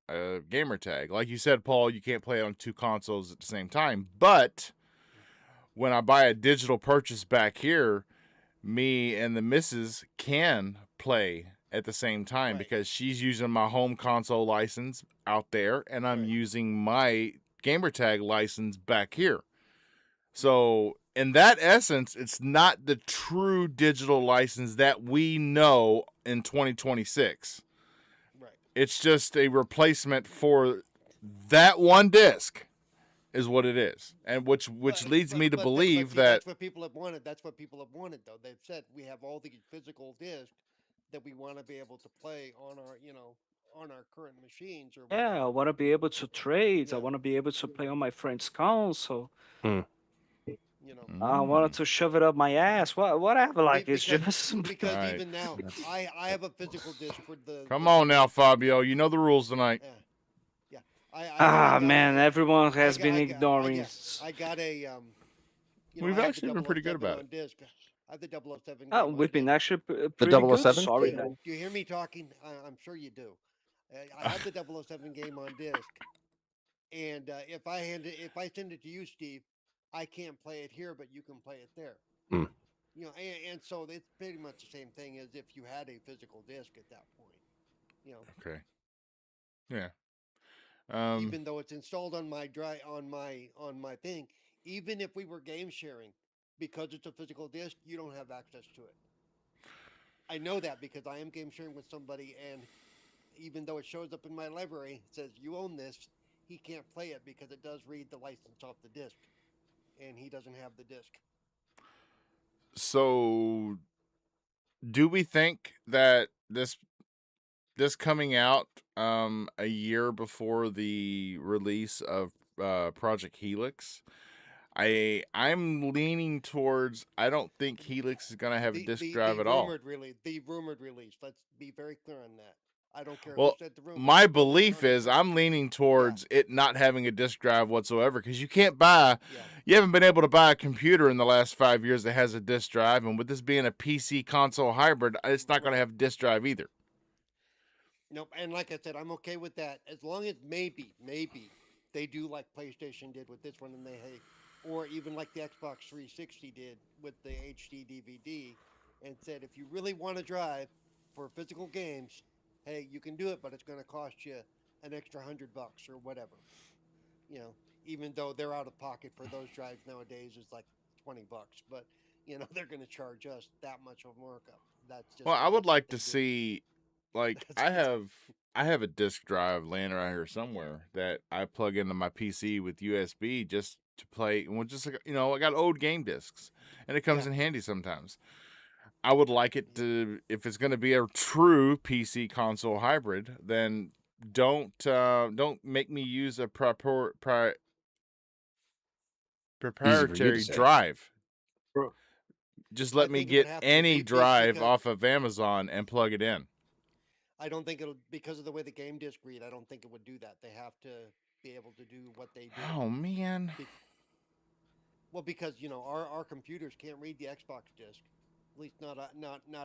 a gamer tag. Like you said, Paul, you can't play it on two consoles at the same time, but when I buy a digital purchase back here, me and the missus can play at the same time Right. because she's using my home console license out there and I'm Right. using my gamertag license back here. So, in that essence, it's not the true digital license that we know in 2026. Right. It's just a replacement for that one disc is what it is, and which leads me to believe see, that that's what people have wanted. That's what people have wanted, though. They've said we have all these physical discs that we want to be able to play on our, you know, on our current machines or whatever. Yeah, I want to be able to trade. I Yeah, want to be able to play on my friend's console. Hmm. you know. I wanted to shove it up my ass. Whatever. Like it's Because just. because Right. even now, I have a physical disc for come the on now, Fabio, you know the rules tonight. yeah, yeah. I Ah got man, a everyone I has got been I got ignoring. yeah I got a you know, We've I have the actually been pretty good 007 about on it. disc. I have the 007 Oh, game on we've been disc. actually The pretty good. 007? Sorry, Do man. you hear me talking? I'm sure you do. I have the 007 game on disc, and if I send it to you, Steve, I can't play it here, but you can play it there. Hmm. You know, and so it's pretty much the same thing as if you had a physical disc at that point. You know, Okay. Yeah. even though it's installed on my on my thing, even if we were game sharing, because it's a physical disc, you don't have access to it. I know that because I am game sharing with somebody, and even though it shows up in my library, it says you own this. He can't play it because it does read the license off the disc, and he doesn't have the disc. So, do we think that this coming out a year before the release of Project Helix, I'm leaning towards I don't think Helix is gonna have a disc drive at all. The rumored release. Let's be very clear on that. I don't care who Well, said the rumor. my The rumor belief is 100%. I'm leaning towards it not having a disc drive whatsoever because you can't buy, Yeah. you haven't been able to buy a computer in the last 5 years that has a disc drive, and with this being a PC console hybrid, it's not going to have a disc drive either. Nope. And like I said, I'm okay with that as long as maybe they do like PlayStation did with this one, and or even like the Xbox 360 did with the HD DVD, and said if you really want to drive for physical games, hey, you can do it, but it's going to cost you an extra $100 or whatever. You know, even though they're out of pocket for those drives nowadays is like $20, but you know they're going to charge us that much of markup. That's just Well, I would that's what like they to do. see, like, That's- I have a disc drive laying around here somewhere that I plug into my PC with USB just to play. Well, just like, I got old game discs, and it comes Yeah. in handy sometimes. I would like it to, if it's going to be a true PC console hybrid, then don't make me use a proprietary to say. drive. Bro. Just I let me think it would get have to any be drive because- off of Amazon and plug it in. I don't think it'll, because of the way the game disc read, I don't think it would do that. They have to be able to do what they do. Oh man. Well, because our computers can't read the Xbox disc, at least not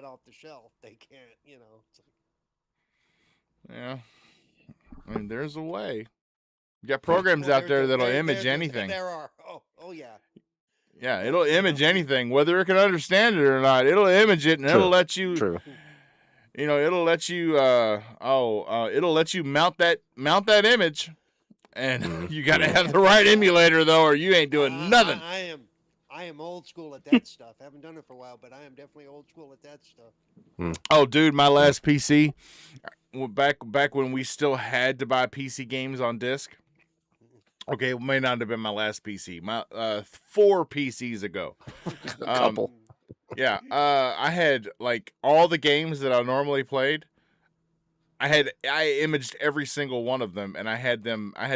off the shelf. They can't. It's like, Yeah. I mean, there's a way. You got programs well, out there that'll image there anything. There are. Oh yeah. Yeah, it'll image anything, whether it can understand it or not. It'll image it, and it'll let you. True. It'll let you. It'll let you mount that image, and you got to have the right emulator though, or you ain't doing nothing. I am old school at that stuff. Haven't done it for a while, but I am definitely old school at that stuff. Oh, dude, my last PC, back when we still had to buy PC games on disc. Okay, it may not have been my last PC. My 4 PCs ago. A couple. Yeah, I had like all the games that I normally played. I imaged every single one of them, and I had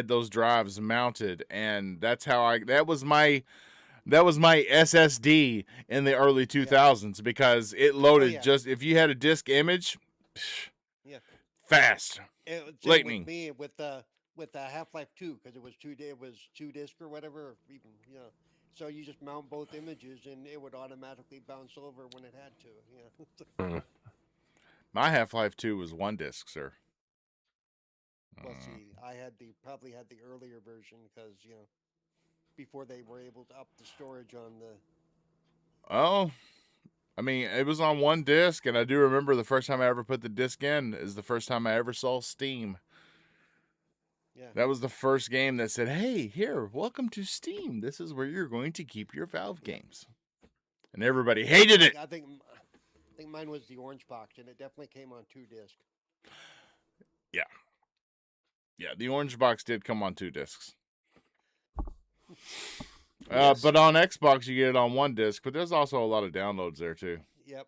those drives mounted, and that's how that was my SSD in the early 2000s because it loaded just if you had a disk image, fast. Lightning. With me with Half-Life 2 because it was 2 disc or whatever, even So you just mount both images and it would automatically bounce over when it had to. My Half-Life 2 was 1 disc, sir. Well, see, I probably had the earlier version because before they were able to up the storage on the. Oh, I mean, it was on 1 disc, and I do remember the first time I ever put the disc in is the first time I ever saw Steam. Yeah. That was the first game that said, "Hey, here, welcome to Steam. This is where you're going to keep your Valve games." And everybody hated it. I think mine was the Orange Box, and it definitely came on 2 disc. Yeah. Yeah, the Orange Box did come on 2 discs. Yes. But on Xbox, you get it on 1 disc, but there's also a lot of downloads there, too. Yep.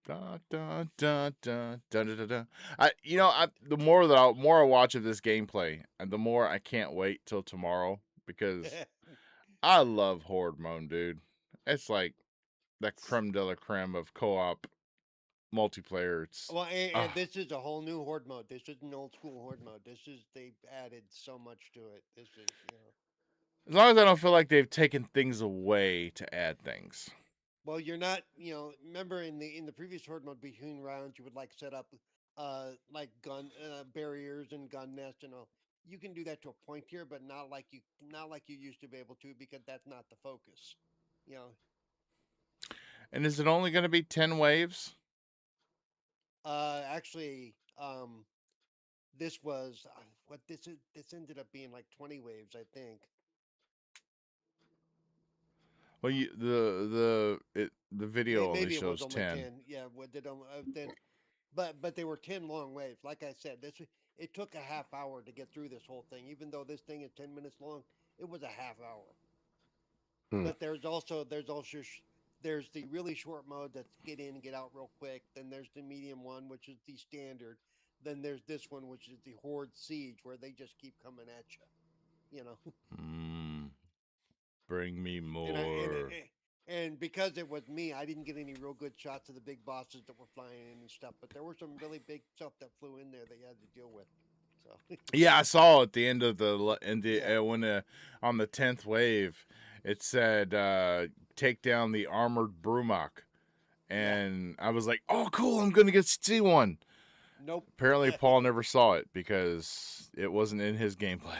Da, da, da, da, da, da, da. The more I watch of this gameplay, and the more I can't wait till tomorrow because I love Horde mode, dude. It's like the creme de la creme of co-op multiplayer. It's and this is a whole new Horde mode. This isn't old school Horde mode. They've added so much to it. This is as long as I don't feel like they've taken things away to add things. Well, you're not, remember in the previous Horde mode between rounds, you would like set up like gun barriers and gun nests and all. You can do that to a point here, but not like you used to be able to because that's not the focus. And is it only going to be 10 waves? Actually, this was this ended up being like 20 waves, I think. Well, the video only Maybe it shows was only 10. Yeah, then, but they were 10 long waves. Like I said, it took a half hour to get through this whole thing. Even though this thing is 10 minutes long, it was a half hour. But there's the really short mode that's get in and get out real quick. Then there's the medium one, which is the standard. Then there's this one, which is the Horde Siege, where they just keep coming at you. Bring me more. And because it was me, I didn't get any real good shots of the big bosses that were flying in and stuff. But there were some really big stuff that flew in there that you had to deal with. So yeah, I saw at the end of when on the 10th wave, it said take down the armored Brumach, and I was like, oh cool, I'm gonna get to see one. Nope. Apparently, Paul never saw it because it wasn't in his gameplay.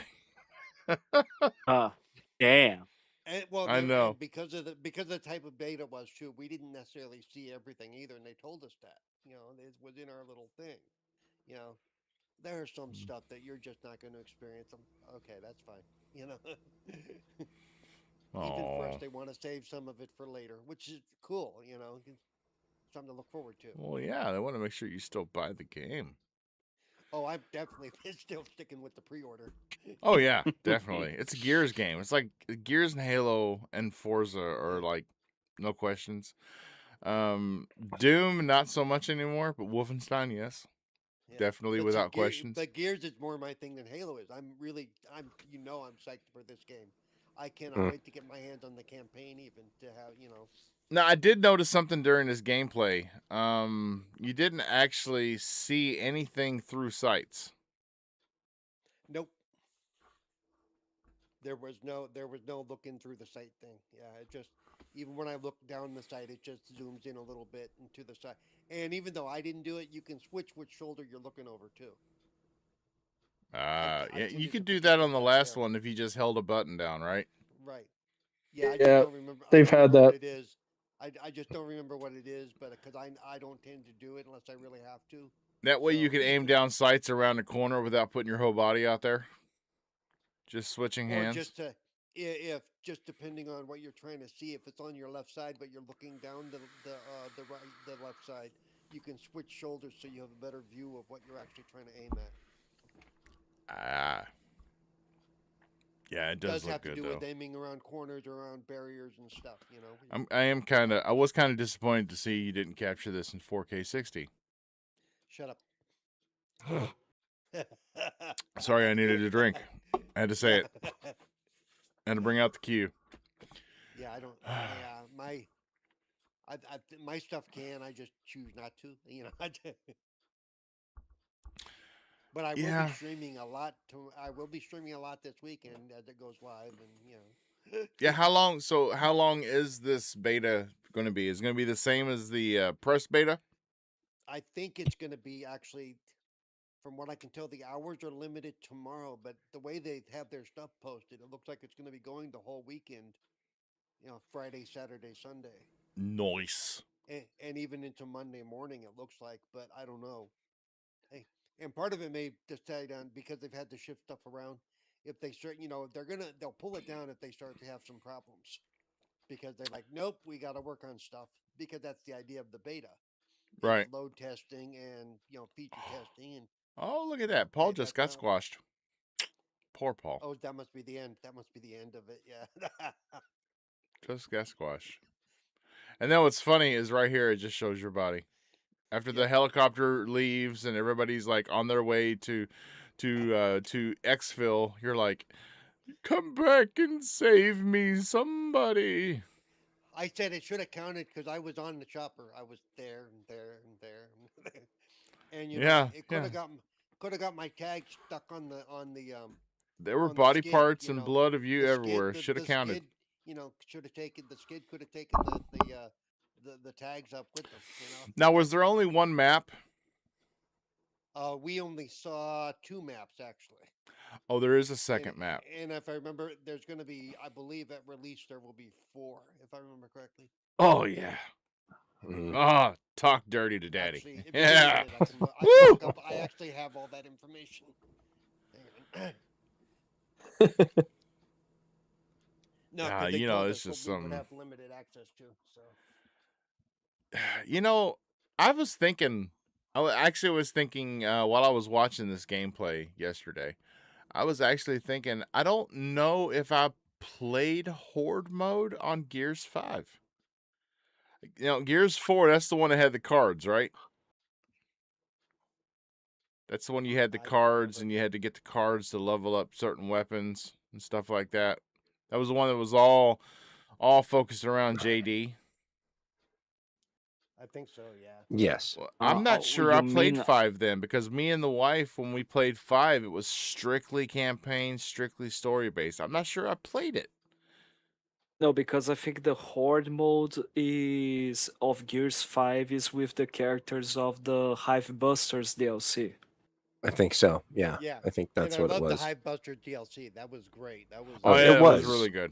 Damn. And, well, I know. and because of the type of beta was too, we didn't necessarily see everything either, and they told us that. It was in our little thing. There's some stuff that you're just not going to experience. Okay, that's fine. Even for us, they want to save some of it for later, which is cool. Something to look forward to. Well, yeah, they want to make sure you still buy the game. Oh, I'm definitely still sticking with the pre-order. Oh yeah, definitely. It's a Gears game. It's like Gears and Halo and Forza are like no questions. Doom, not so much anymore, but Wolfenstein, yes, Yeah. definitely But without questions. But Gears is more my thing than Halo is. I'm psyched for this game. I cannot wait to get my hands on the campaign, even to have Now, I did notice something during this gameplay. You didn't actually see anything through sights. Nope. There was no looking through the sight thing. Yeah, it just even when I look down the sight, it just zooms in a little bit into the side. And even though I didn't do it, you can switch which shoulder you're looking over too. I Yeah, you tended to could do forget that on the that last there. one if you just held a button down, right? Right. Yeah, I just Yeah, don't remember. I they've don't had remember what that. it is. I just don't remember what it is, but because I don't tend to do it unless I really have to. That way you So can aim even down sights around the corner without putting your whole body out there. Just switching or hands. just to if just depending on what you're trying to see, if it's on your left side but you're looking down the left side, you can switch shoulders so you have a better view of what you're actually trying to aim at. Ah, yeah, it does Does look have to good do though. with aiming around corners, around barriers and stuff. I was kind of disappointed to see you didn't capture this in 4K 60. Shut up. Sorry, I needed a drink. I had to say it. I had to bring out the cue. Yeah, I don't. My stuff can. I just choose not to. But I will Yeah. be streaming a lot. I will be streaming a lot this weekend as it goes live, and Yeah, how long? So, how long is this beta going to be? Is it going to be the same as the press beta? I think it's going to be actually, from what I can tell, the hours are limited tomorrow. But the way they have their stuff posted, it looks like it's going to be going the whole weekend. Friday, Saturday, Sunday, Nice. and even into Monday morning. It looks like, but I don't know. Hey, and part of it may decide on because they've had to shift stuff around. If they start, they'll pull it down if they start to have some problems because they're like, nope, we got to work on stuff because that's the idea of the beta is Right. load testing and feature testing and Oh, look at that. Paul just that's got not. squashed. Poor Paul. Oh, that must be the end. That must be the end of it. Yeah. Just got squashed. And then what's funny is right here, it just shows your body. After the Yep. helicopter leaves and everybody's like on their way to exfil, you're like, come back and save me, somebody. I said it should have counted because I was on the chopper. I was there and there and there and there. And Yeah, it yeah. could have got my tag stuck on the There were on the body skid. parts and blood of you The everywhere. skid, Should have the counted. skid, should have taken the skid. Could have taken the tags up with them. Now, was there only one map? We only saw 2 maps actually. Oh, there is a second map. And if I remember, there's going to be, I believe, at release there will be 4, if I remember correctly. Oh yeah. Oh, talk dirty to daddy. Actually, if yeah. you give me a minute, I actually have all that information. No, because they told it's us just what we some. would have limited access to. So I was thinking. Actually was thinking while I was watching this gameplay yesterday. I was actually thinking. I don't know if I played Horde mode on Gears 5. Gears 4. That's the one that had the cards, right? That's the one you had the I don't cards, remember. and you had to get the cards to level up certain weapons and stuff like that. That was the one that was all focused around JD. I think so. Yeah. Yes. Well, I'm not sure you I played mean 5 then, because me and the wife, when we played 5, it was strictly campaign, strictly story based. I'm not sure I played it. no? Because I think the Horde mode is of Gears 5 is with the characters of the Hive Busters DLC. I think so. Yeah. Yeah. I think that's and I what it love was. the Hive Buster DLC. That was great. That was. Oh, it yeah, it was was. really good.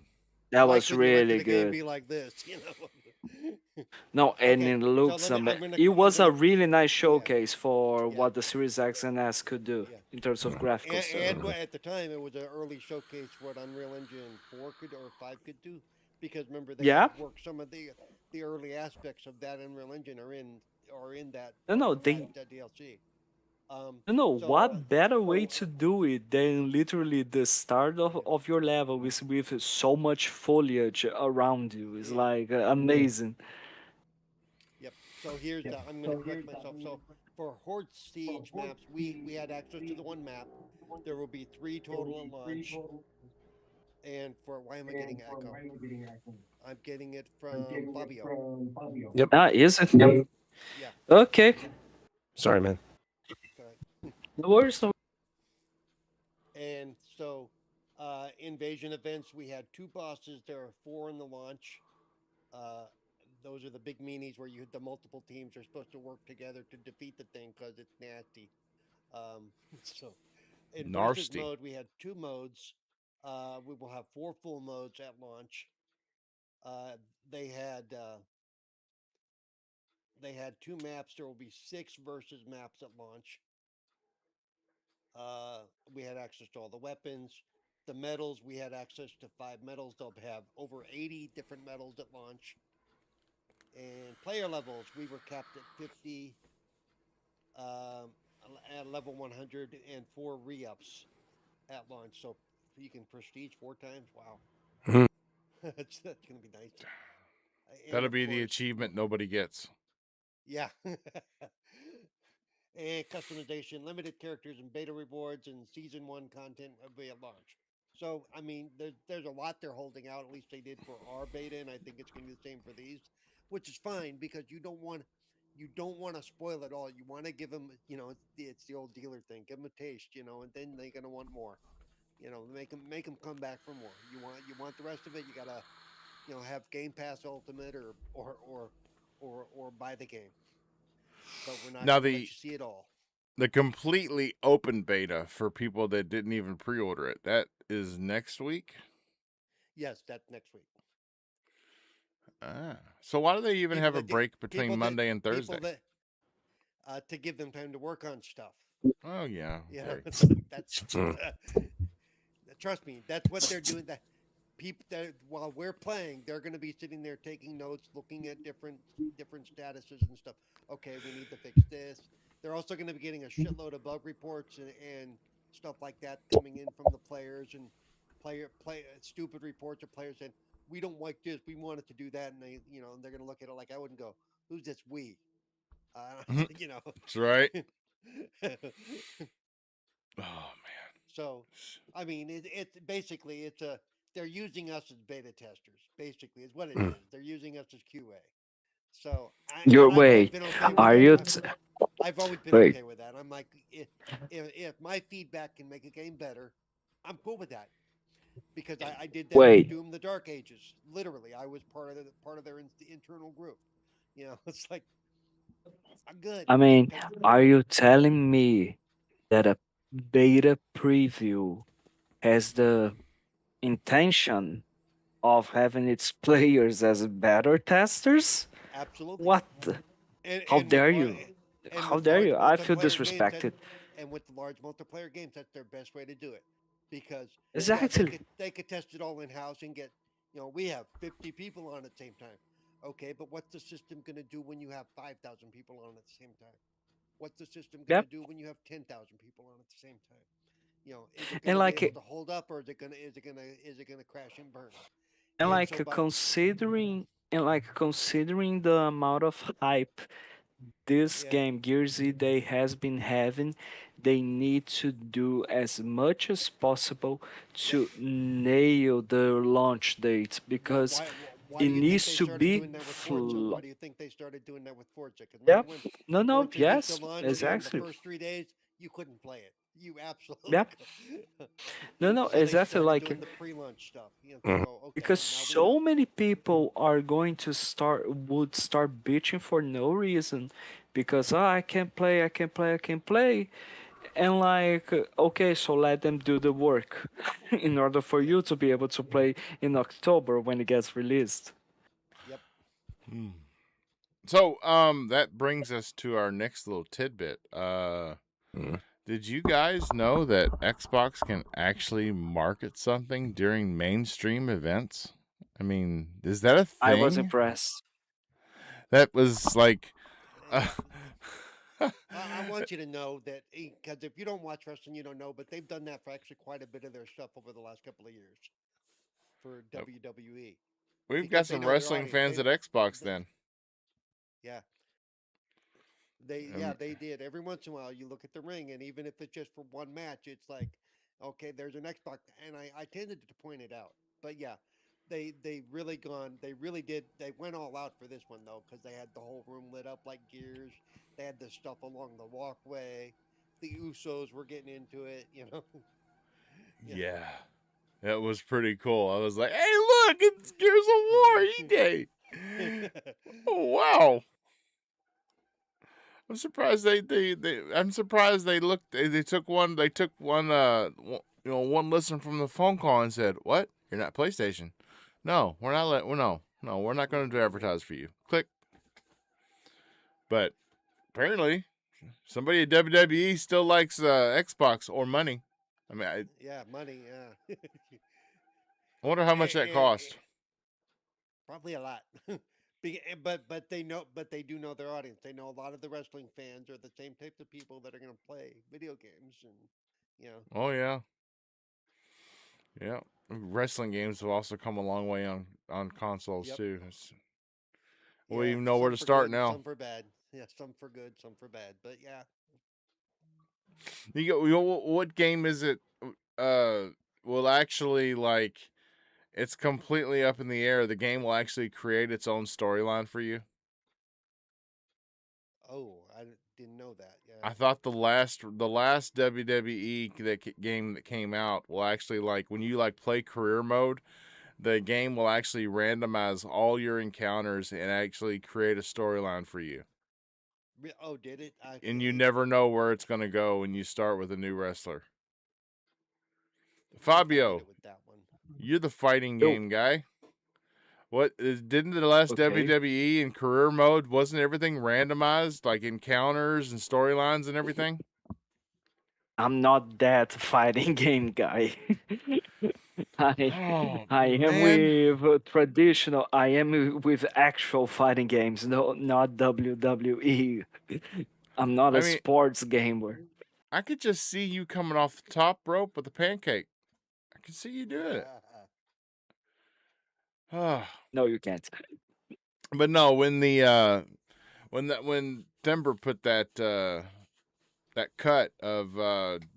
That Why was couldn't you let really the game good. be like this? No, and Okay, it so looks I'm amazing. gonna- It I'm was a gonna- really nice showcase for Yeah. what the Series X and S could do Yeah. in terms of graphical stuff. And at the time, it was an early showcase for what Unreal Engine 4 could or 5 could do, because remember they Yeah. had worked some of the early aspects of that Unreal Engine are in that. No, that DLC. No, so- what better way to do it than literally the start of your level with so much foliage around you? It's Yeah. like amazing. So here's the. I'm going to correct myself. So for Horde Siege maps, we had access to the one map. There will be 3 total at launch. And for why am I getting echo? I'm getting it from Fabio. Yep. Is it? Yeah. Okay. Sorry, man. Okay. No worries. No. And so, invasion events, we had 2 bosses. There are 4 in the launch. Those are the big meanies where the multiple teams are supposed to work together to defeat the thing because it's nasty. So, in versus Nasty. mode, we had 2 modes. We will have 4 full modes at launch. Uh, they had uh, they had 2 maps. There will be 6 versus maps at launch. We had access to all the weapons. The medals, we had access to 5 medals. They'll have over 80 different medals at launch. And player levels, we were capped at 50, um, at level 100, and 4 re-ups at launch. So you can prestige 4 times. Wow. Mhm. that's going to be nice. And That'll of be the course, achievement nobody gets. yeah. And customization, limited characters and beta rewards, and season 1 content will be at launch. So, I mean, there's a lot they're holding out. At least they did for our beta, and I think it's going to be the same for these, which is fine because you don't want to spoil it all. You want to give them, it's the old dealer thing. Give them a taste, and then they're going to want more. Make them come back for more. You want the rest of it. You gotta, have Game Pass Ultimate or buy the game. But we're not Now going to let you see it all. the completely open beta for people that didn't even pre-order it. That is next week. Yes, that's next week. So why do they even People have a that break between Monday and Thursday? People that to give them time to work on stuff. Oh yeah. Okay. It's like that's Hmm. trust me, that's what they're doing. That people that while we're playing, they're going to be sitting there taking notes, looking at different statuses and stuff. Okay, we need to fix this. They're also going to be getting a shitload of bug reports and stuff like that coming in from the players and play stupid reports of players saying we don't like this, we wanted to do that, and they're going to look at it like I wouldn't go, who's this we? You know. That's right. Oh man. So, I mean, it's basically they're using us as beta testers. Basically, is what it Hmm. is. They're using us as QA. So, Your I've always way. been okay with Are it. you? I've always been Wait. okay with that. I'm like, if my feedback can make a game better, I'm cool with that. Because I did that with Wait. Doom: The Dark Ages. Literally, I was part of their internal group. It's like I'm good. I mean, Because are you telling me that a beta preview has the intention of having its players as beta testers? absolutely. What? And How and with dare lar- you? and How with dare large you? I feel multiplayer games disrespected. and with the large multiplayer games, that's their best way to do it. Because yeah, they Exactly. could they could test it all in house and get we have 50 people on at the same time. Okay, but what's the system going to do when you have 5,000 people on at the same time? What's the system going to Yep. do when you have 10,000 people on at the same time? Is it going And to be like able to hold up, or is it going to crash and burn? and And like so by considering the amount of hype this yeah, game Gears Z Day has been having, they need to do as much as possible yep. to nail the launch date because Why it do you think needs they to started be doing that with Forza? Why do you think they started doing that with Forza? Because remember Yep. when No, Forza used to yes, launch and the exactly. first 3 days you couldn't play it. You absolutely Yep. could. No, So they exactly. started Like doing the pre-launch stuff, to Mhm. go, okay, because now we know. so many people are going to start bitching for no reason because I can't play, I can't play, I can't play. And like, okay, so let them do the work in order for Yep, you to be able to play in October when it gets released. yep. Hmm. So that brings us to our next little tidbit. Mhm. Did you guys know that Xbox can actually market something during mainstream events? I mean, is that a I was thing? impressed. That was like, uh, I want you to know that because if you don't watch wrestling, you don't know, but they've done that for actually quite a bit of their stuff over the last couple of years for WWE we've got because they some know their wrestling audience. fans at Xbox then. Yeah, Yeah, they did. Every once in a while, you look at the ring, and even if it's just for one match, it's like, okay, there's an Xbox, and I tended to point it out. But yeah, they really did. They went all out for this one though, because they had the whole room lit up like Gears. They had the stuff along the walkway. The Usos were getting into it, you know. Yeah. Yeah. That was pretty cool. I was like, hey, look, it's Gears of War E-Day. Oh, wow. I'm surprised I'm surprised they looked, they took one, one listen from the phone call and said, what? You're not PlayStation. No, we're not, no, we're not going to advertise for you. Click. But apparently, somebody at WWE still likes Xbox or money. I mean, Yeah, money. Yeah. I wonder how much that cost. Probably a lot. But they do know their audience. They know a lot of the wrestling fans are the same types of people that are going to play video games, and you know. Oh yeah, yeah. Wrestling games have also come a long way on consoles Yep. too. We Yeah, even know where some to for start good, now. some for bad. Yeah, some for good, some for bad. But yeah, What game is it? Will actually like it's completely up in the air. The game will actually create its own storyline for you. oh, didn't know that. I Yeah. thought the last WWE game that came out will actually like when you like play career mode, the game will actually randomize all your encounters and actually create a storyline for you. Oh, did it? And you Okay. never know where it's going to go when you start with a new wrestler. I wonder if I'll get Fabio, it with that one. you're the fighting Yo. game guy. Didn't the last Okay. WWE in career mode wasn't everything randomized like encounters and storylines and everything? I'm not that fighting game guy. Oh I am man. with traditional. I am with actual fighting games. No, not WWE. I'm not I a mean, sports gamer. I could just see you coming off the top rope with a pancake. I could see you doing it. No, you can't. But no, when Denver put that cut of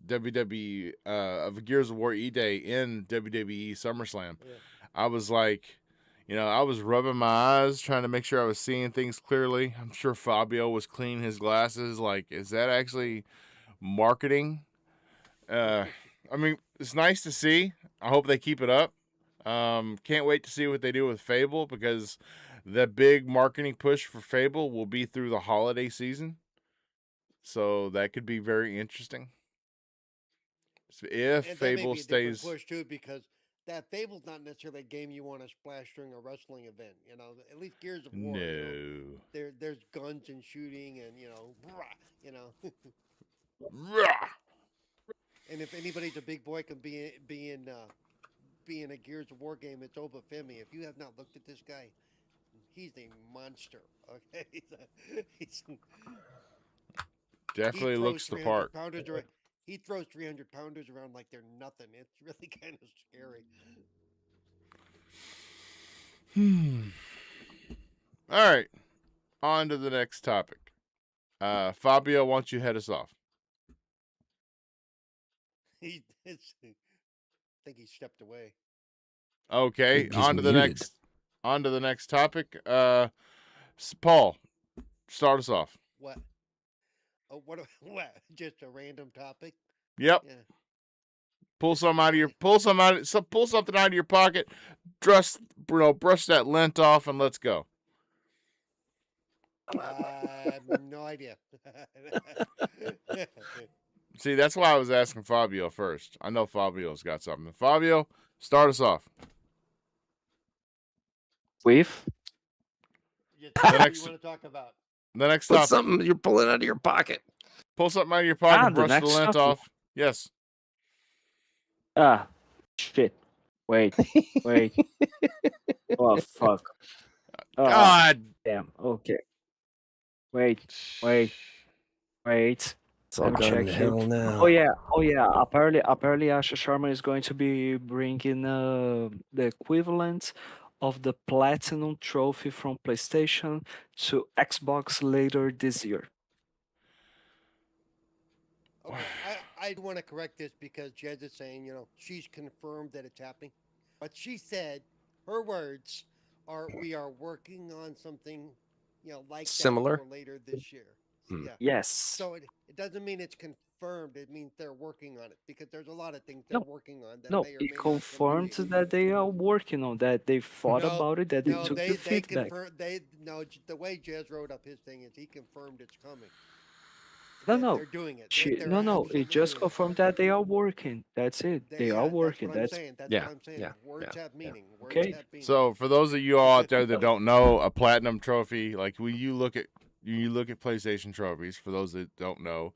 WWE of Gears of War E-Day in WWE SummerSlam, Yeah. I was like, I was rubbing my eyes trying to make sure I was seeing things clearly. I'm sure Fabio was cleaning his glasses. Like, is that actually marketing? I mean, it's nice to see. I hope they keep it up. Can't wait to see what they do with Fable because the big marketing push for Fable will be through the holiday season. So that could be very interesting. If And that may Fable be a different stays. push too, because that Fable's not necessarily a game you want to splash during a wrestling event. You know, at least Gears of War. You know, No. there's guns and shooting, and you know. Rah! And if anybody's a big boy can be in a Gears of War game, it's Obafemi. If you have not looked at this guy, he's a monster. Okay, he's he Definitely throws looks the 300 part. pounders around. He throws 300 pounders around like they're nothing. It's really kind of scary. All right. On to the next topic. Fabio, why don't you head us off? I think he stepped away. Okay. He's muted. On to the next topic. Paul, start us off. What? Oh, what? What? Just a random topic? Yep. Yeah. Pull something out of your pocket. Brush that lint off, and let's go. I have no idea. See, that's why I was asking Fabio first. I know Fabio's got something. Fabio, start us off. With What do next- you want to talk about? The next Put topic. something you're pulling out of your pocket. Pull something out of your pocket. the Brush the next lint topic. off. Yes. Shit. Wait. Oh fuck. God Damn. Okay. Wait. It's all Let me gone check to here. hell now. Oh yeah. Apparently, Asha Sharma is going to be bringing the equivalent of the Platinum Trophy from PlayStation to Xbox later this year. Okay, I want to correct this because Jez is saying, she's confirmed that it's happening. But she said, her words are, we are working on something, like that Similar. for later this year. Hmm. Yeah. Yes. So it doesn't mean it's confirmed. It means they're working on it because there's a lot of things they're No, working on that no, may or it may not come to confirms be. that they are working on that. They thought No, about it, that they no, took they the feedback. confirmed the way Jez wrote up his thing is he confirmed it's coming. No, That no. they're doing it. They're No. It absolutely just doing it. confirmed that they are working. That's it. They are Yeah, that's working. what I'm That's saying. That's Yeah, what I'm saying. yeah, Words yeah, have yeah. meaning. Words okay. have meaning. So for those of you all out there that don't know, a platinum trophy, like when you look at PlayStation trophies, for those that don't know,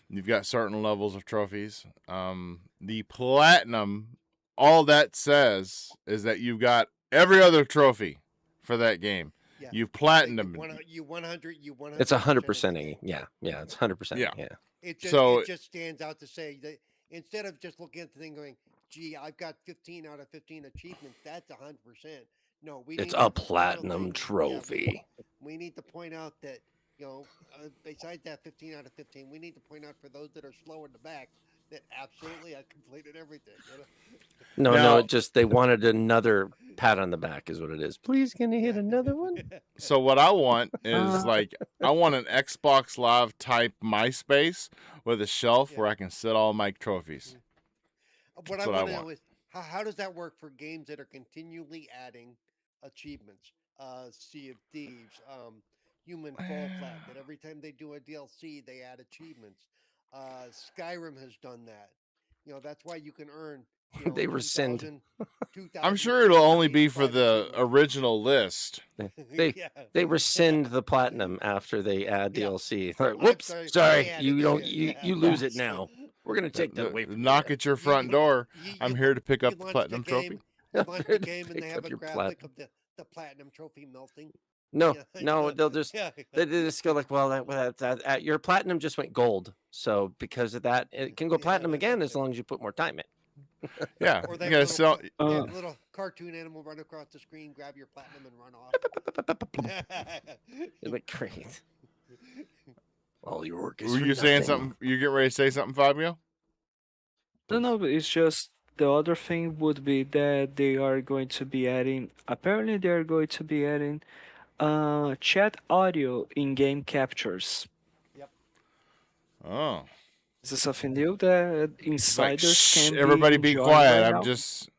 you've got certain levels of trophies. The platinum, all that says is that you've got every other trophy for that game. Yeah. You've So platinum. you 100. It's 100%ing. Yeah, it's 100%. Yeah. Yeah. It just So- it just stands out to say that instead of just looking at the thing going, gee, I've got 15 out of 15 achievements. That's 100%. No, we It's need a to special platinum thing. Yeah, trophy. we need to point out that besides that 15 out of 15, we need to point out for those that are slow in the back that absolutely I completed everything. No, Now- just they wanted another pat on the back, is what it is. Please, can you hit another one? So what I want is Uh, I want an Xbox Live type MySpace with a shelf Yeah. where I can set all my trophies. What That's I what I want to know want. is how does that work for games that are continually adding achievements? Sea of Thieves, Human Fall Flat, that every time they do a DLC, they add achievements. Skyrim has done that. That's why you can earn. They rescind. 2,000 I'm sure it'll only be for 2,085 the achievements. original list. They Yeah. they rescind the platinum after they add Yeah. DLC. They're like, I'm Whoops, sorry, sorry, they you added don't this, you, yeah. you lose it now. We're gonna take that The- away from knock you. at your You- front you- door. you- I'm you- here to pick you up the launch platinum game, trophy. You I'm launch here the to game and they pick have up a your graphic platinum. of the platinum trophy melting. No, Yeah, no, they'll just yeah. they just go like, well, your platinum just went gold, so because of that, it can go platinum again as long as you put more time in. Yeah, Or you they gotta have, sell. they have a little cartoon animal run across the screen, grab your platinum, and run off. It's like great. All your work is Were for you saying nothing. something? You getting ready to say something, Fabio? No, but it's just the other thing would be that they are going to be adding, apparently they are going to be adding chat audio in game captures. Oh, Is this something new that like, insiders shh, can everybody be enjoying quiet. right I'm now? just.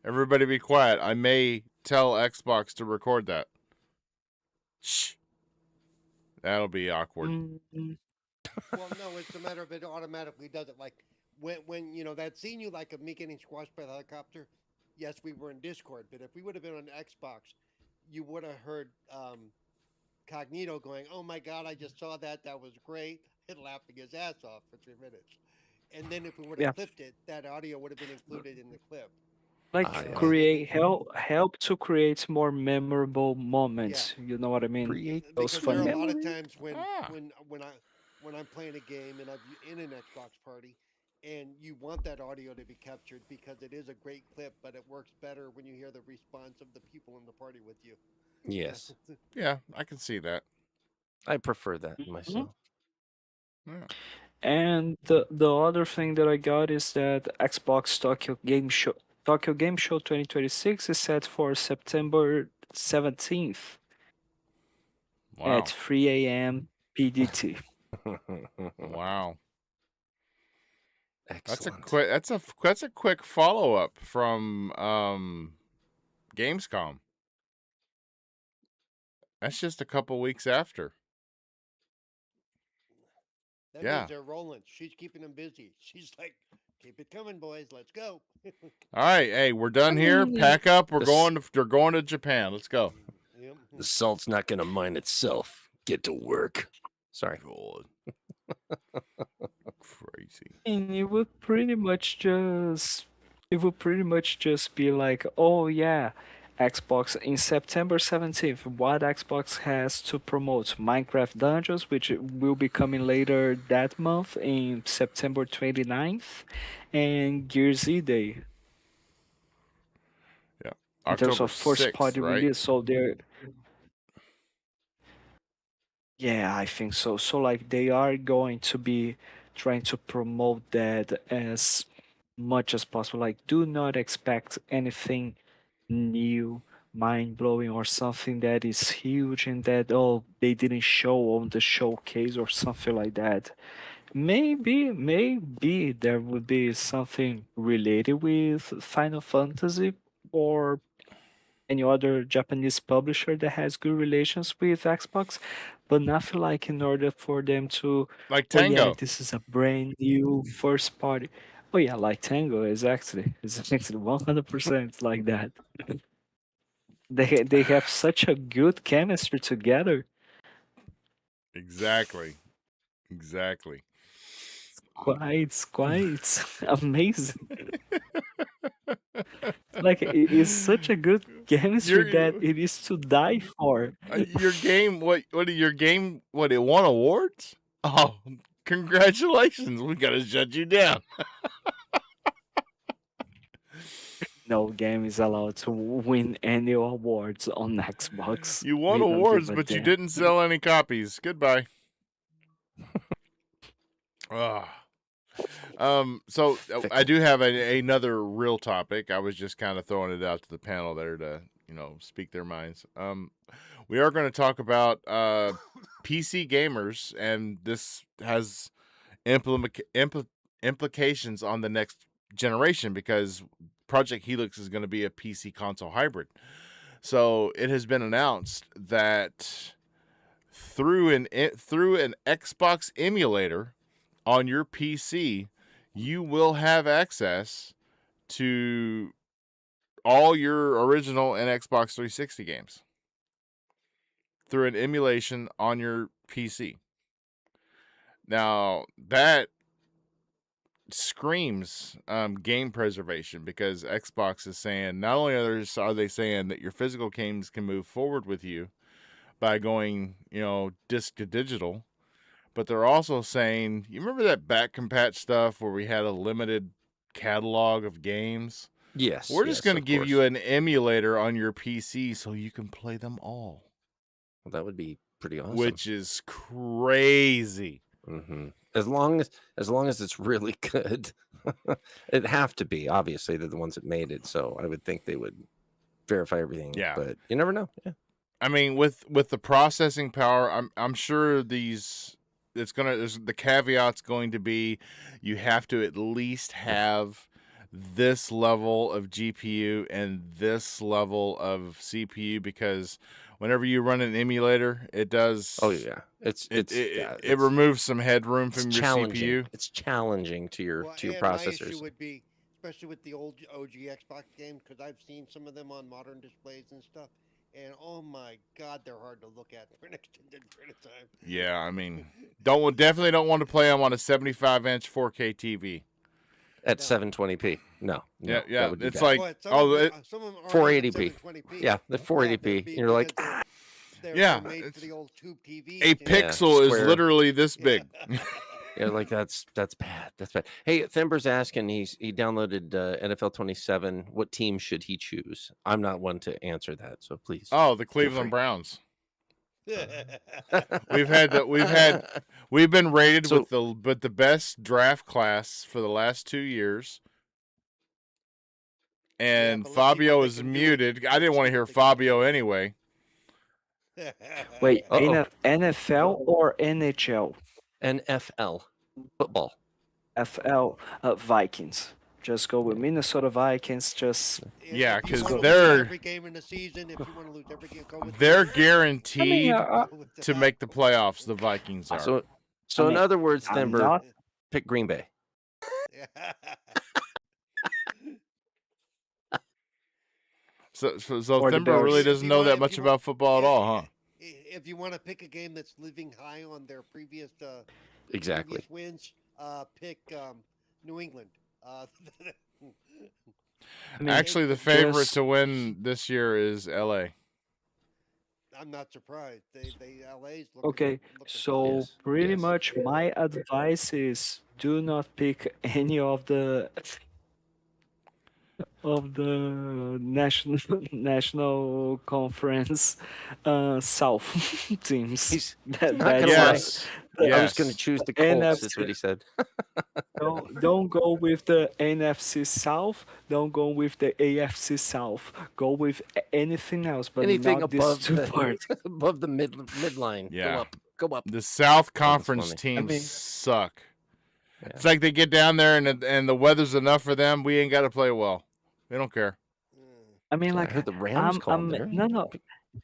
Everybody be quiet. I may tell Xbox to record that. Shh. That'll be awkward. Well, no, it's a matter of it automatically does it. Like when that scene you like of me getting squashed by the helicopter. Yes, we were in Discord, but if we would have been on Xbox, you would have heard Cognito going, "Oh my God, I just saw that. That was great," and laughing his ass off for 3 minutes. And then if we would have Yeah. clipped it, that audio would have been included in the clip. Like yeah. help to create more memorable moments. You know what I mean? Create Those Because fun there are a lot of memories. times Ah. when I'm playing a game and I'm in an Xbox party, and you want that audio to be captured because it is a great clip, but it works better when you hear the response of the people in the party with you. Yes, Yeah, I can see that. I prefer that myself. Yeah. And the other thing that I got is that Xbox Tokyo Game Show 2026 is set for September 17th Wow. at 3 a.m. PDT. Wow. That's a Excellent. quick. That's a quick follow up from Gamescom. That's just a couple weeks after. That Yeah. means they're rolling. She's keeping them busy. She's like, "Keep it coming, boys. Let's go." All right, hey, we're done here. mean, Pack up. We're this- going to Japan. Let's go. Yep. The salt's not gonna mine itself. Get to work. Sorry. God. Crazy. And it would pretty much just be like, oh yeah, Xbox in September 17th, what Xbox has to promote? Minecraft Dungeons, which will be coming later that month in September 29th, and Gears E Day Yeah. in terms October of first 6th, party right? release. So they're Yeah, I think so. So like they are going to be trying to promote that as much as possible. Like do not expect anything new, mind blowing, or something that is huge and that they didn't show on the showcase or something like that. Maybe there would be something related with Final Fantasy or any other Japanese publisher that has good relations with Xbox, but nothing like in order for them to, Like oh yeah, Tango. this is a brand new first party. Oh yeah, like Tango is actually 100% like that. They have such a good chemistry together. Exactly. It's quite amazing. Like it's such a good chemistry that Your it is to die for. your game. What your game? What it won awards? Oh, congratulations! We gotta shut you down. No game is allowed to win any awards on Xbox. You won We don't give awards, a but you damn. didn't sell any copies. Goodbye. Ah. So I Fickle. do have another real topic. I was just kind of throwing it out to the panel there to, speak their minds. We are going to talk about PC gamers, and this has implications on the next generation because Project Helix is going to be a PC console hybrid. So it has been announced that through an Xbox emulator on your PC, you will have access to all your original and Xbox 360 games through an emulation on your PC. Now, that screams game preservation because Xbox is saying not only are they saying that your physical games can move forward with you by going, disc to digital, but they're also saying, you remember that back compat stuff where we had a limited catalog of games? Yes. We're just yes, going to of give course. you an emulator on your PC so you can play them all, Well, that would be pretty awesome. which is crazy. Mm-hmm. As long as it's really good, it'd have to be. Obviously, they're the ones that made it, so I would think they would verify everything. Yeah. But you never know. Yeah. I mean, with the processing power, I'm sure there's the caveat's going to be you have to at least have this level of GPU and this level of CPU because whenever you run an emulator, it does. Oh yeah, it removes some headroom from your challenging. CPU. It's challenging to your Well, to your and my processors. issue would be, especially with the old OG Xbox games, because I've seen some of them on modern displays and stuff, and oh my god, they're hard to look at for an extended period of time. Yeah, I mean, definitely don't want to play them on a 75-inch 4K TV. At No. 720p. No. Yeah, that would be it's bad. like But some oh, of it, them, some of them are 480p. 720p. Yeah, the 480p. Yeah, You're like, because they're Yeah, made for it's- the old tube TVs. a you know? pixel is square. literally this big. yeah, like that's bad. That's bad. Hey, Thimber's asking. He downloaded NFL 27. What team should he choose? I'm not one to answer that, so please. Oh, the free. Cleveland Browns. We've been rated So- with the best draft class for the last 2 years. And but let's see Fabio what they is can do with muted. it. I didn't Let's want to see hear what they can do. Fabio anyway. Wait, Uh-oh. NFL or NHL? NFL football. FL Vikings. Just go with Minnesota Vikings. Just Yeah, If you 'cause wanna lose they're- every game in the season. If you want to lose every game, go with They're them. guaranteed Go with the to make the playoffs. The Vikings are. So I in mean, other words, I'm Thimber, not. pick Green Bay. So Or the Thimber really Bears. doesn't If you know want- that if much you about want- football at all, huh? If you want to pick a game that's living high on their previous Exactly. previous wins, pick New England. I mean, Actually, the favorite just- to win this year is LA. I'm not surprised. They LA's looking Okay, looking so Yes, pretty yes. much my advice is do not pick any of the of the national conference South teams. He's That not that's gonna lie. like Yes. I was going to Yes. choose the NFC. Colts. That's what he said. Don't go with the NFC South. Don't go with the AFC South. Go with anything else, but Anything not these above two the parts. above the midline. Yeah. Go up. The South That was Conference funny. teams mean- suck. Yeah. It's like they get down there and the weather's enough for them. We ain't got to play well. They don't care. I mean, Yeah, I like heard the Rams called there. no.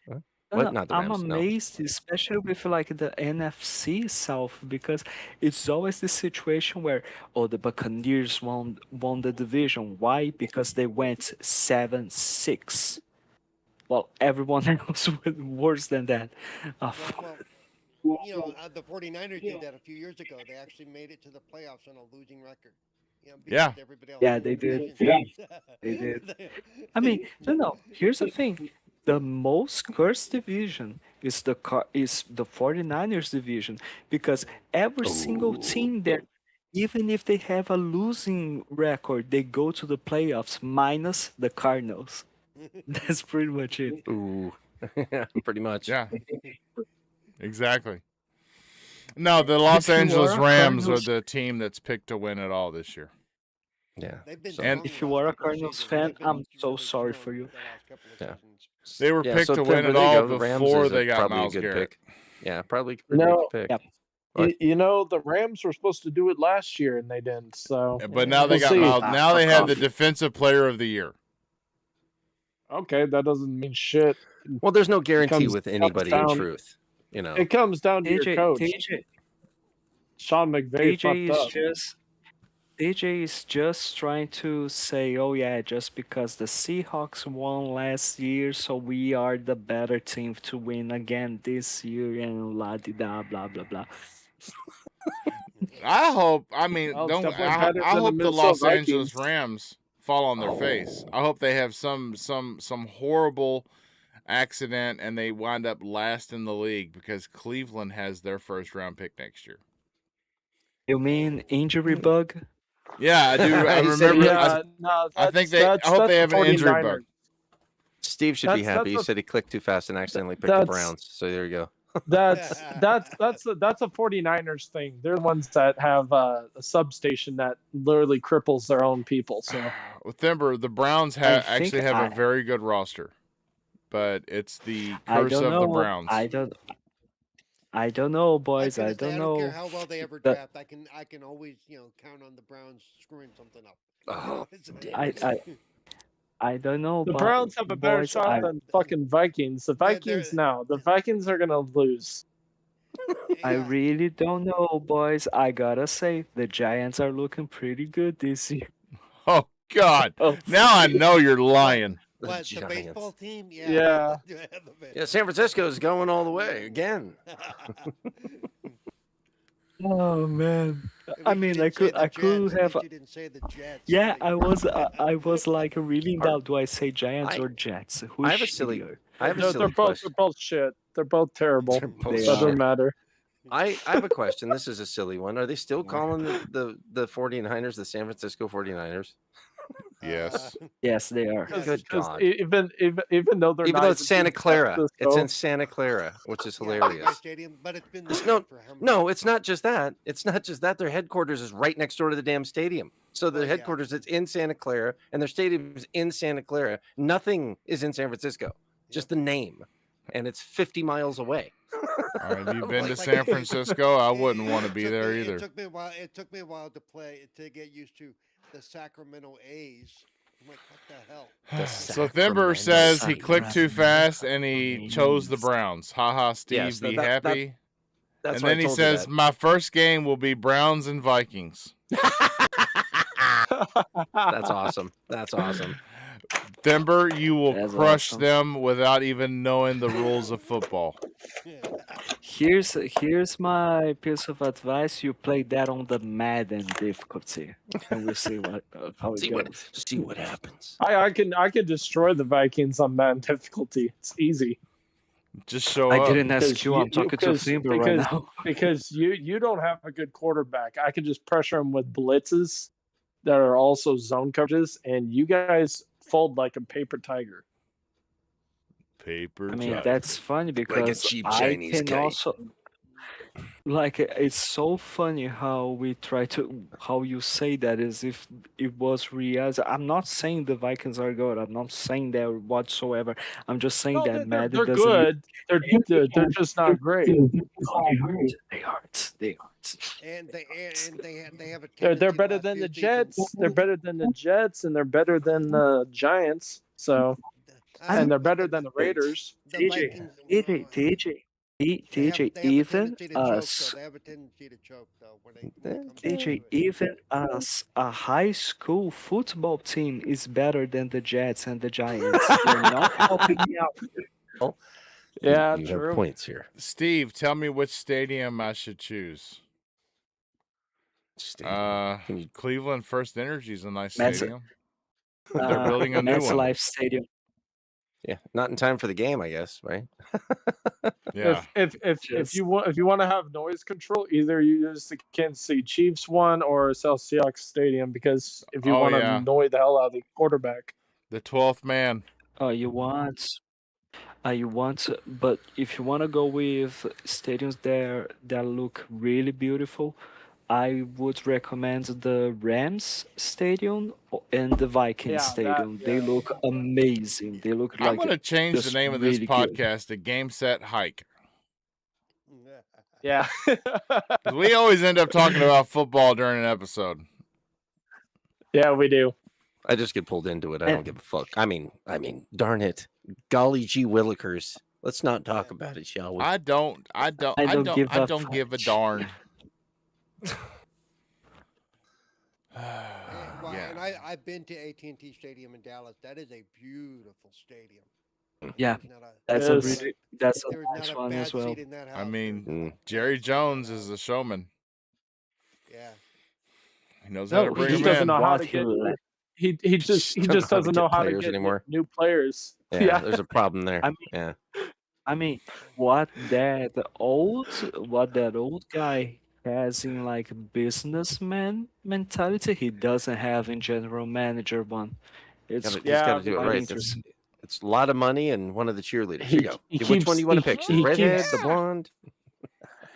Huh? No, What? no, Not the I'm Rams. No. amazed, especially with like the NFC South, because it's always the situation where, oh, the Buccaneers won the division. Why? Because they went 7-6. Well, everyone else went worse than that. Well, the 49ers did that a few years ago. They actually made it to the playoffs on a losing record. Yeah. Because everybody else Yeah, in they the did. division- They did. I mean, no. Here's the thing: the most cursed division is the 49ers division, because every single team there, even if they have a losing record, they go to the playoffs minus the Cardinals. That's pretty much it. Ooh. Yeah, pretty much. Yeah. Exactly. No, the Los If you Angeles are a Rams are Cardinals- the team that's picked to win it all this year. Yeah. They've been So- And- strong If the you last are a couple of Cardinals seasons. fan, They've been I'm so really sorry strong for you. the last couple of Yeah. seasons. They were Yeah, picked so to Denver, win it there you all go. The Rams before is they got probably a Miles good Garrett. pick. Yeah, probably a No, good pick. yeah. What? You know, the Rams were supposed to do it last year and they didn't. So But now they We'll got see. Miles. Ah, Now they fuck have the off. defensive player of the year. okay, that doesn't mean shit. Well, there's no guarantee comes- with comes anybody in down- truth. You know. It comes down to your coach, TJ Sean McVay. TJ Fucked is up. just TJ is just trying to say, oh yeah, just because the Seahawks won last year, so we are the better team to win again this year, and la di da blah blah blah. I hope. I mean, Well, it's don't. definitely I better I than the hope the Minnesota Los Angeles Vikings. Rams fall on their face. I hope they have some horrible accident and they wind up last in the league because Cleveland has their first round pick next year. You mean injury bug? Yeah, I do. I He said remember. Yeah, no, I think that's- I hope that's they the have an injury 49ers. bug. Steve should be That's- happy. He that's a- said he clicked too fast and accidentally picked the that's- Browns. So there you go. That's a 49ers thing. They're the ones that have a substation that literally cripples their own people. So With Thimber, the Browns I think actually have I- a very good roster, but it's the I curse don't of know. the Browns. I don't know, I boys. was I gonna say, don't I don't care know. how well they ever The- draft. I can always count on the Browns screwing something up. Oh, I I don't know. the but Browns have a better boys, shot than fucking Vikings. The Vikings now. The Vikings are gonna lose. I Yeah. really don't know, boys. I gotta say, the Giants are looking pretty good this year. Oh God! Oh, Now I know you're lying. the What, the Giants. baseball team? Yeah. Yeah, San Francisco is going all the way again. oh man. I mean, I could have. You didn't say the Jets. Yeah, I was like really in doubt. Do I say Giants I- or Jets? Who's I have a silly- shittier? I have a They're silly both question. they're both shit. They're both terrible. They're both They That doesn't are. matter. I have a question. This is a silly one. Are they still calling the 49ers the San Francisco 49ers? Yes. Yes, they are. Yeah. Good 'Cause God. even though they're Even not though it's Santa in Clara. It's Francisco, in Santa Clara, which is Yeah, Levi hilarious. Stadium, but it's been It's that no- way for how many No, it's not just that. It's not just that. Their headquarters is right next door to the damn stadium. So the Well, yeah. headquarters is in Santa Clara and their stadium is in Santa Clara. Nothing is in San Francisco. Just the name. And it's 50 miles away. All right, you've been to Like- San Francisco. I wouldn't want to be It took there me- either. It took me a while. It took me a while to get used to the Sacramento A's. I'm like, what the hell? The So Thimber Sacramento says he clicked too Sacramento fast and he chose the Browns. Ha ha, Steve, Yes, be that- happy. That's And why then I he told you says, "My first game will be Browns and Vikings." that. That's awesome. That's awesome. Thimber, you will That's crush awesome. them without even knowing the rules of football. Here's my piece of advice. You play that on the Madden difficulty, and we'll see how it goes. See what happens. I can destroy the Vikings on Madden difficulty. It's easy Just show I up. didn't ask Because you. I'm talking to because- Thimber right because- now. because you don't have a good quarterback. I can just pressure him with blitzes, that are also zone coverages, and you guys fold like a paper tiger. Paper I mean, tiger. that's funny because cheap I Chinese can kite. also like it's so funny how we try to how you say that as if it was real. I'm not saying the Vikings are good. I'm not saying that whatsoever. I'm just saying No, that Madden they're doesn't need good. They're just not great. they aren't. And they have a They're tendency the better last than few the seasons. Jets. They're better than the Jets, and they're better than the Giants. So, and they're better than the Raiders. The Vikings. TJ, They have a even tendency to choke, though. us, They have a tendency to choke, though, when it comes down TJ, to it. even us, a high school football team is better than the Jets and the Giants. You're not helping me out. Well, Yeah, you true. have points here. Steve, tell me which stadium I should choose. Can you- Cleveland First Energy is a nice Mets- stadium. They're building a new one. MetLife Stadium. Yeah, not in time for the game, I guess, right? Yeah. If you want to have noise control, either you use the Kansas City Chiefs one or South Seahawks Stadium, because if you Oh, want to yeah. annoy the hell out of the quarterback. The 12th man. You want, but if you want to go with stadiums there that look really beautiful, I would recommend the Rams Stadium and the Vikings Yeah, Stadium. They yeah. look amazing. They look I'm like going to change the just name of this really good. podcast to Game Set Hike. Yeah. 'Cause we always end up talking about football during an episode. Yeah, we do. I just get pulled into it. I don't give a fuck. I mean, darn it. Golly gee willikers. Let's not talk about it, shall we? I don't give a give a darn. Well, Yeah. and I've been to AT&T Stadium in Dallas. That is a beautiful stadium. Yeah, There's not a, that's It a is. really that's a there's nice not a one bad as well. seat in that house. I mean, There's not a Jerry bad seat in that Jones is house. a showman. Yeah. He knows how to No, bring he him just doesn't in. know how What to he get. let- He just Don't know how to doesn't get know how to players get anymore. new players. Yeah, there's a problem there. I mean, Yeah. I mean, what that old guy has in like businessman mentality, he doesn't have in general manager one. It's He's got Yeah, to do it quite right. interesting. It's a lot of money and one of the cheerleaders. Here you go. He Which one do you want to keeps- pick? he The redhead, keeps- the blonde?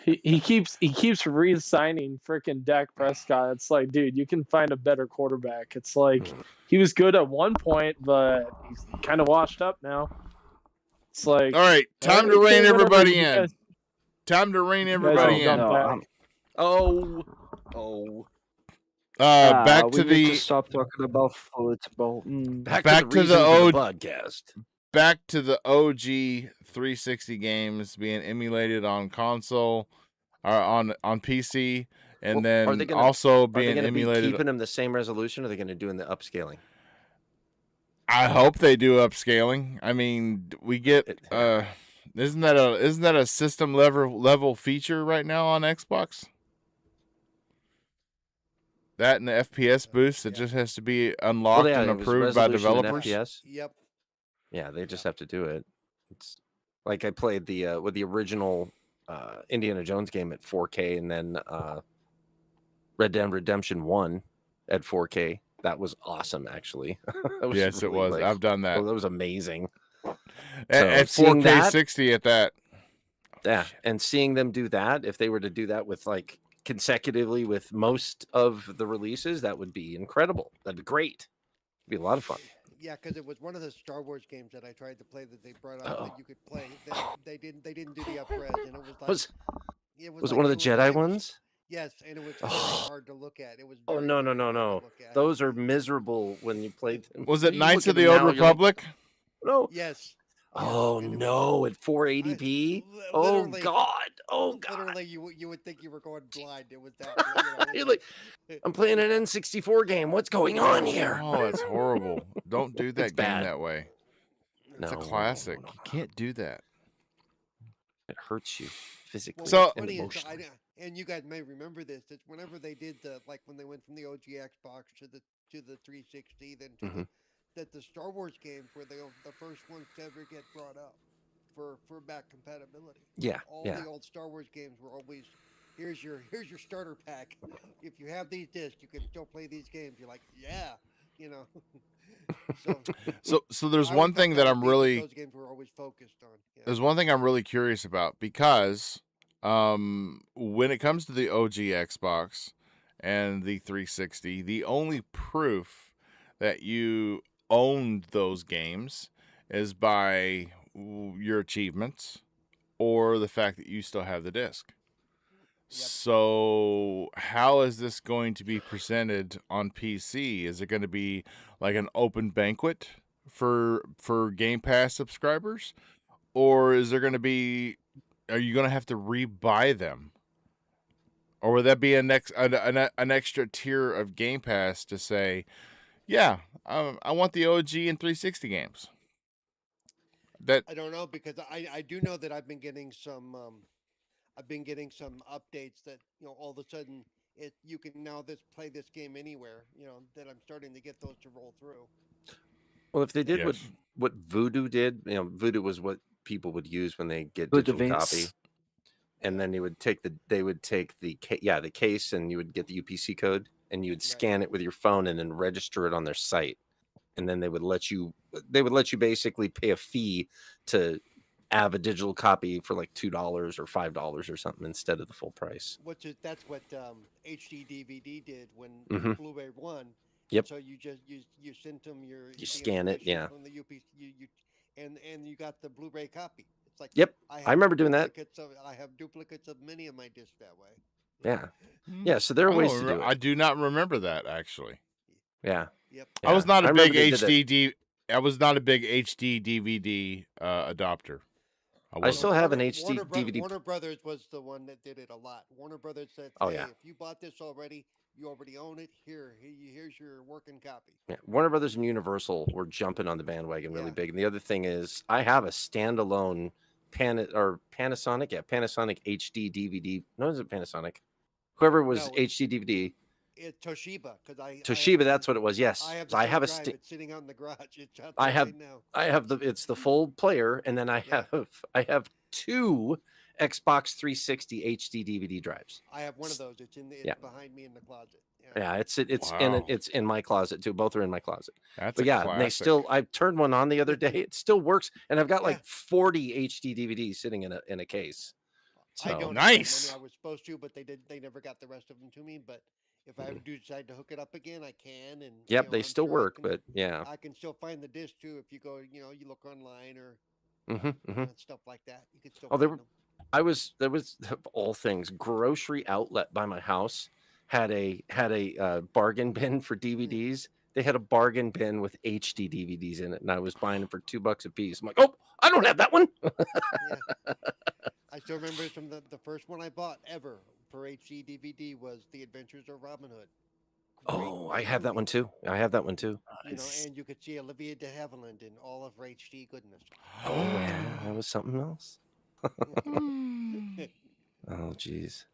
he keeps re-signing freaking Dak Prescott. It's like, dude, you can find a better quarterback. It's like he was good at one point, but he's kind of washed up now. It's like, All right, time to okay, rein whatever, everybody you in. guys- Time to rein guys everybody can in. jump back. Oh. Back we to need to the stop talking about football. Back Back to to the the reason for old- the podcast. back to the OG 360 games being emulated on console or on PC, and Well, are then they gonna- also Are they being going to be emulated. keeping them the same resolution, or are they going to do in the upscaling? I hope they do upscaling. I mean, we get isn't that a system level feature right now on Xbox? That and the FPS boost that just has to be unlocked and it was approved by resolution and developers. FPS. Yep. Yeah, they just have to do it. It's like I played the with the original Indiana Jones game at 4K, and then Red Dead Redemption 1 at 4K. That was awesome, actually. That was Yes, it really, was. like, I've done that. that was amazing. At seeing 4K that- 60 at that. Yeah, and seeing them do that, if they were to do that with like consecutively with most of the releases, that would be incredible. That'd be great. It'd be a lot of fun. Yeah, because it was one of the Star Wars games that I tried to play that they brought out that you could play. They didn't do the upres, and it was like Was was it one of the Jedi it was- ones? Yes, and it was very hard to look at. It was. Oh very, no very no hard to no! look at. Those are miserable when you played them. Was it You Knights look of at the them Old now, you're like, Republic? No. Yes. Oh and it was- no! At 480p. Oh literally- god! Oh god! Literally, you would think you were going blind. It was that. You're like, I'm playing an N64 game. What's going on here? Oh, it's horrible. Don't do that It's game bad. that way. It's a No, classic. no, You can't do that. It hurts you physically Well, So- what's and funny is, emotionally. and you guys may remember this. It's whenever they did when they went from the OG Xbox to the 360, then to Mhm. the Star Wars games were the first ones to ever get brought up for back compatibility. Yeah, All yeah. the old Star Wars games were always here's your starter pack. If you have these discs, you can still play these games. You're like, yeah, you know. So there's I one always felt thing that I'm really those games were always focused on. Yeah. there's one thing I'm really curious about because when it comes to the OG Xbox and the 360, the only proof that you owned those games is by your achievements or the fact that you still have the disc. So, how is this going to be presented on PC? Is it going to be like an open banquet for Game Pass subscribers, or is there going to be? Are you going to have to rebuy them, or would that be an extra tier of Game Pass to say, yeah, I want the OG and 360 games? That I don't know because I do know that I've been getting some updates that all of a sudden you can now play this game anywhere. That I'm starting to get those to roll through. Well, if they did Yes. what Voodoo did, Voodoo was what people would use when they get Voodoo digital Vince. copy, and then they would take the case, and you would get the UPC code, and you would scan it with your phone, and then register it on their site, and then they would let you basically pay a fee to have a digital copy for like $2 or $5 or something instead of the full price. That's what HD DVD did when Mhm. Blu-ray won. Yep. So you sent them the scan it, information yeah. from the UPC, and you got the Blu-ray copy. It's like, Yep, I remember doing that. I have duplicates of many of my discs that way. Yeah. So there are ways to do it. I do not remember that actually. Yeah. Yep. I was not a big remember they did it. I was not a big HD DVD adopter. I still have an Warner- HD Warner Bro- DVD. Warner Brothers was the one that did it a lot. Warner Brothers said, Oh, "Hey, yeah. if you bought this already, you already own it. Here's your working copy." Yeah, Warner Brothers and Universal were jumping on the bandwagon really Yeah. big. And the other thing is, I have a standalone Panasonic HD DVD. No, is it Panasonic? Whoever was No, HD DVD. It's Toshiba because Toshiba, that's what it was. Yes, I have So I have a drive. It's sitting out in the garage. It's out I there have right now. it's the full player, and then I Yeah. have two Xbox 360 HD DVD drives. I have one of those. It's Yeah. behind me in the closet. Yeah, it's Wow. it's in my closet too. Both are in my closet. That's But a yeah, classic. they still. I turned one on the other day. It still works, and I've got like Yeah. 40 HD DVDs sitting in a case. I So don't nice. have that many. I was supposed to, but they never got the rest of them to me. But if I do decide to hook it up again, I can. And yep, they I'm still sure work. But yeah, I can still find the disc too if you go. You look online or stuff like that. You can still. Oh, find them. there was of all things, grocery outlet by my house had a bargain bin for DVDs. They had a bargain bin with HD DVDs in it, and I was buying them for $2 a piece. I'm like, oh, I don't have that one. Yeah. I still remember from the first one I bought ever for HD DVD was The Adventures of Robin Hood. Oh, I have that one too. I have that one too. And you could see Olivia de Havilland in all of her HD goodness. Oh, yeah, that was something else. Oh, geez.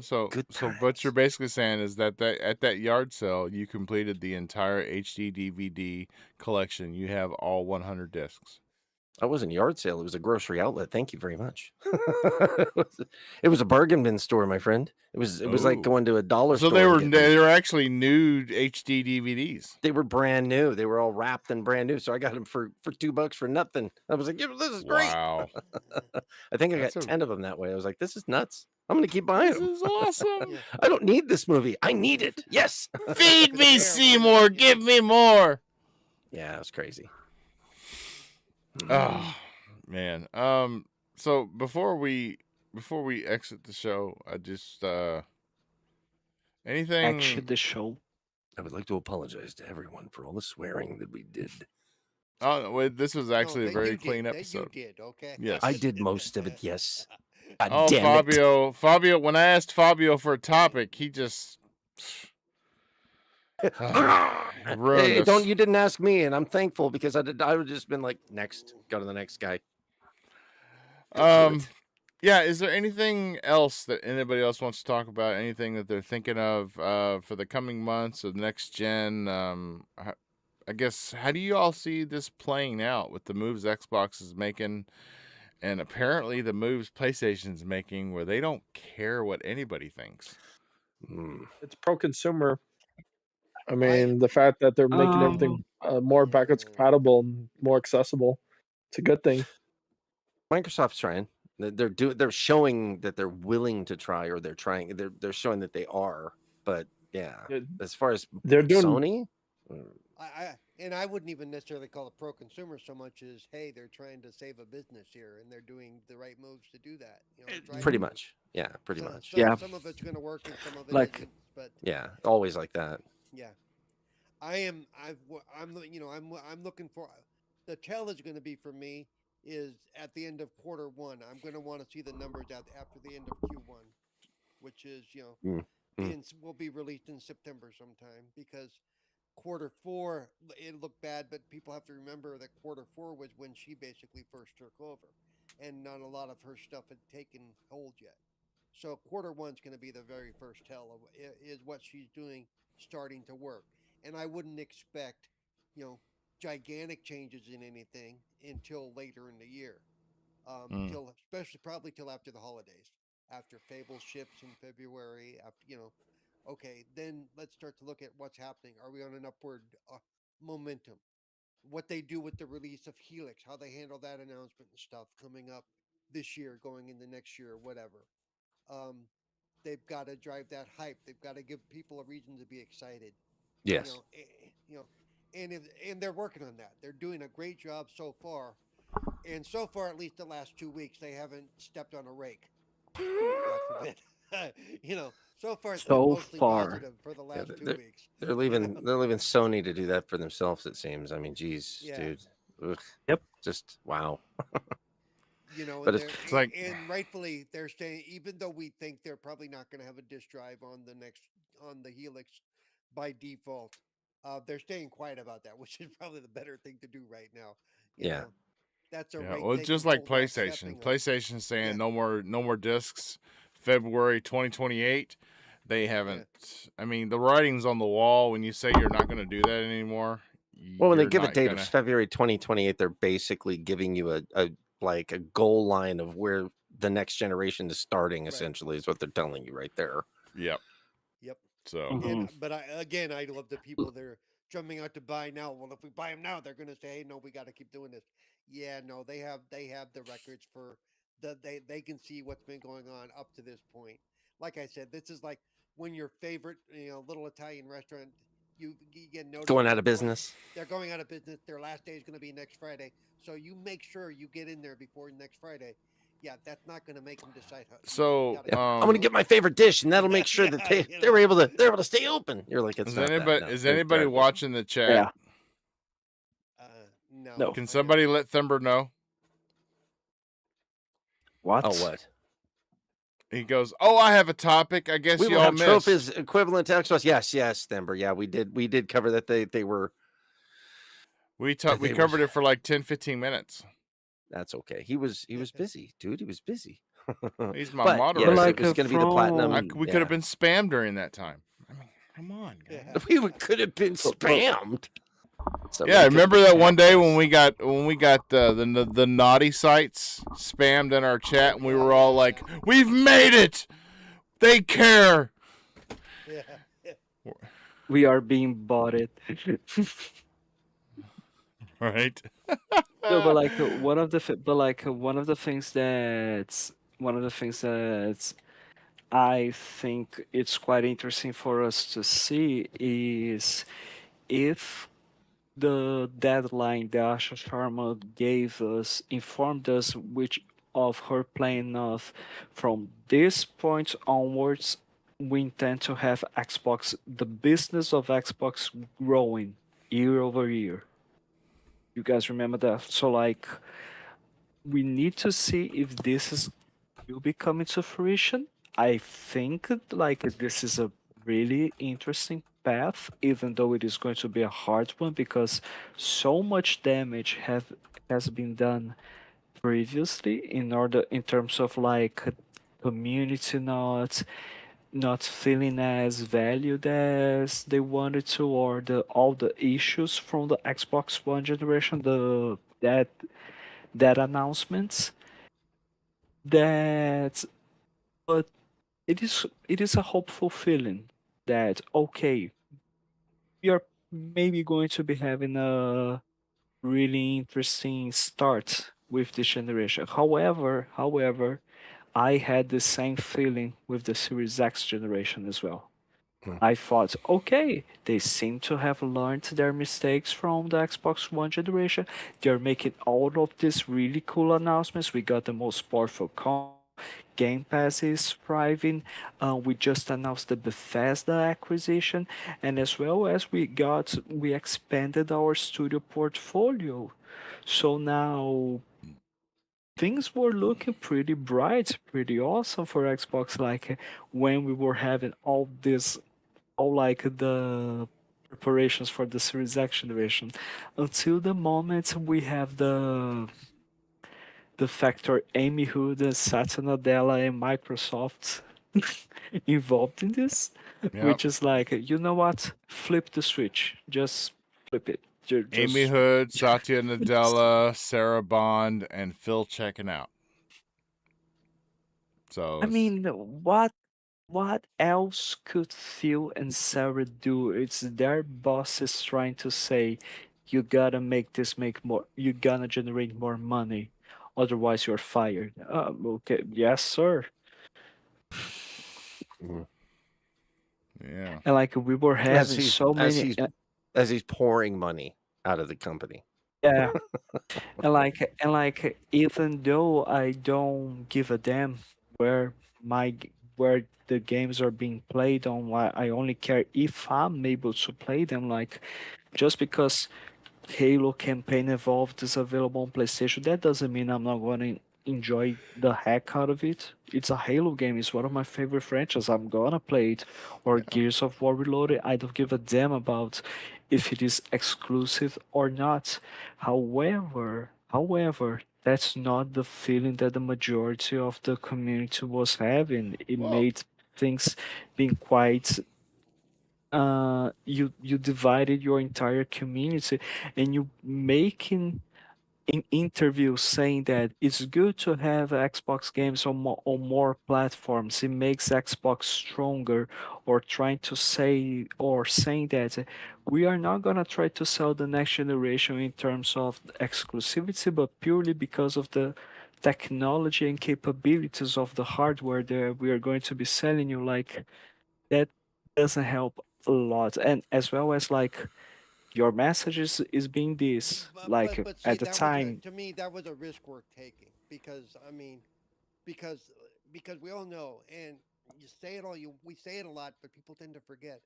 So Good what you're times. basically saying is that at that yard sale, you completed the entire HD DVD collection. You have all 100 discs. That wasn't a yard sale. It was a grocery outlet. Thank you very much. It was a bargain bin store, my friend. It was like Ooh. going to a dollar So store. they were actually new HD DVDs. They were brand new. They were all wrapped and brand new. So I got them for $2 for nothing. I was like, yeah, this is great. Wow. I think I got That's 10 of them that way. I was like, this is nuts. I'm going to keep buying This them. is awesome. Yeah. I don't need this movie. I need it. Yes. Feed me, There, Seymour. why not? Give me more. Yeah, it was crazy. Oh, man. So before we exit the show, I just anything. Exit the show. I would like to apologize to everyone for all the swearing that we did. Oh, wait, this was actually a that very you clean did, episode. That you did, okay? Yes. I did most of it, yes. God Oh, damn it. Fabio. When I asked Fabio for a topic, he just ruined Hey, us. you didn't ask me, and I'm thankful because I would have just been like, next, go to the next guy. Yeah, is there anything else that anybody else wants to talk about? Anything that they're thinking of for the coming months of next gen? I guess, how do you all see this playing out with the moves Xbox is making And apparently, the moves PlayStation's making, where they don't care what anybody thinks. It's pro-consumer. I mean, the fact that they're making everything more backwards compatible and more accessible, it's a good thing. Microsoft's trying. They're showing that they're willing to try, or they're trying. They're showing that they are. But yeah, as far as They're doing Sony, I wouldn't even necessarily call it pro-consumer so much as, hey, they're trying to save a business here, and they're doing the right moves to do that. pretty much. Yeah, pretty much. Yeah. Some of it's going to work and some of it Like- isn't. But Yeah, always like that. yeah, I'm looking for the tell is going to be for me is at the end of quarter one. I'm going to want to see the numbers after the end of Q1, which is will be released in September sometime, because quarter four it looked bad, but people have to remember that quarter four was when she basically first took over, and not a lot of her stuff had taken hold yet. So quarter one's going to be the very first tell of is what she's doing starting to work, and I wouldn't expect, gigantic changes in anything until later in the year, till especially probably till after the holidays, after Fable ships in February, after okay, then let's start to look at what's happening. Are we on an upward momentum? What they do with the release of Helix, how they handle that announcement and stuff coming up this year, going into next year, whatever. Um, they've got to drive that hype. They've got to give people a reason to be excited. Yes. And they're working on that. They're doing a great job so far. And so far, at least the last 2 weeks, they haven't stepped on a rake. God forbid. So far it's been So mostly far. positive for the last 2 weeks. They're leaving Sony to do that for themselves, it seems. I mean, geez, Yeah. dude. Ugh. Yep. Just wow. But it's like- and rightfully they're saying, even though we think they're probably not going to have a disk drive on the Helix by default, they're staying quiet about that, which is probably the better thing to do right now. You Yeah. know, that's a Yeah, rate well, they it's just can like hold off PlayStation. stepping on. PlayStation's saying Yeah. no more discs. February 2028. They haven't. I mean, the writing's on the wall. When you say you're not going to do that anymore, Well, when they you're give a not date gonna- of February 2028, they're basically giving you a goal line of where the next generation is starting. Right. Essentially, is what they're telling you right there. Yep. Yep. So But I love the people that are jumping out to buy now. Well, if we buy them now, they're going to say, "Hey, no, we got to keep doing this." Yeah, no, they have the records for they can see what's been going on up to this point. Like I said, this is like when your favorite little Italian restaurant you get noticed Going out they're of business. They're going out of business. Their last day is going to be next Friday, so you make sure you get in there before next Friday. Yeah, that's not going to make them decide. So, I'm going to get my favorite dish, and that'll make sure that they're able to stay open. You're like, it's is not anybody that, no. is They're anybody driving watching the chat? Yeah. No. Can somebody let Thumber know? What? Oh, what? He goes, "Oh, I have a topic. I guess We will y'all have missed." trophies equivalent to Xbox. Yes, Thember. Yeah, we did cover that. They were. We they covered were- it for like 10-15 minutes. That's okay. He was busy, dude. He was busy. He's my But moderator. yes, Like it was going to be the platinum. We could have been spammed during that time. I mean, come on, guys. Yeah. We could have been spammed. Yeah, remember that one day when we got the naughty sites spammed in our chat, and we were all like, "We've made it! They care!" Yeah. We are being botted. Right? No, but like one of the things that I think it's quite interesting for us to see is if the deadline that Asha Sharma informed us which of her plan of from this point onwards we intend to have the business of Xbox growing year over year. You guys remember that? So like we need to see if this will be coming to fruition. I think like this is a really interesting path, even though it is going to be a hard one because so much damage has been done previously in terms of like community not feeling as valued as they wanted to, or all the issues from the Xbox One generation, that announcements. that, but it is a hopeful feeling that okay, we are maybe going to be having a really interesting start with this generation. However, I had the same feeling with the Series X generation as well. Hmm. I thought, okay, they seem to have learned their mistakes from the Xbox One generation. They're making all of these really cool announcements. We got the most powerful Game Pass is thriving. We just announced the Bethesda acquisition, and as well as we expanded our studio portfolio. So now things were looking pretty bright, pretty awesome for Xbox. Like when we were having all like the preparations for the Series X generation, until the moment we have the factor Amy Hood and Satya Nadella and Microsoft involved in this, Yep. which is like, you know what? Flip the switch. Just flip it. Amy Just. Hood, Satya Nadella, Sarah Bond, and Phil checking out. So I mean, what else could Phil and Sarah do? It's their bosses trying to say, you gotta make this make more, you gotta generate more money, otherwise you're fired. Okay, yes, sir. Mhm. yeah. And like we were As having he's so as many, he's as he's pouring money out of the company. yeah, and like even though I don't give a damn where where the games are being played on, I only care if I'm able to play them. Like just because Halo Campaign Evolved is available on PlayStation, that doesn't mean I'm not going to enjoy the heck out of it. It's a Halo game. It's one of my favorite franchises. I'm gonna play it. Or Yeah. Gears of War Reloaded. I don't give a damn about if it is exclusive or not. However, that's not the feeling that the majority of the community was having. It Well, made things being quite you divided your entire community and you making in interviews saying that it's good to have Xbox games on more platforms. It makes Xbox stronger, or trying to say or saying that we are not gonna try to sell the next generation in terms of exclusivity, but purely because of the technology and capabilities of the hardware that we are going to be selling you. Like that doesn't help a lot, and as well as like your messages is being this like But see, at the that was time. to me that was a risk worth taking because I mean because because we all know and you say it all you we say it a lot, but people tend to forget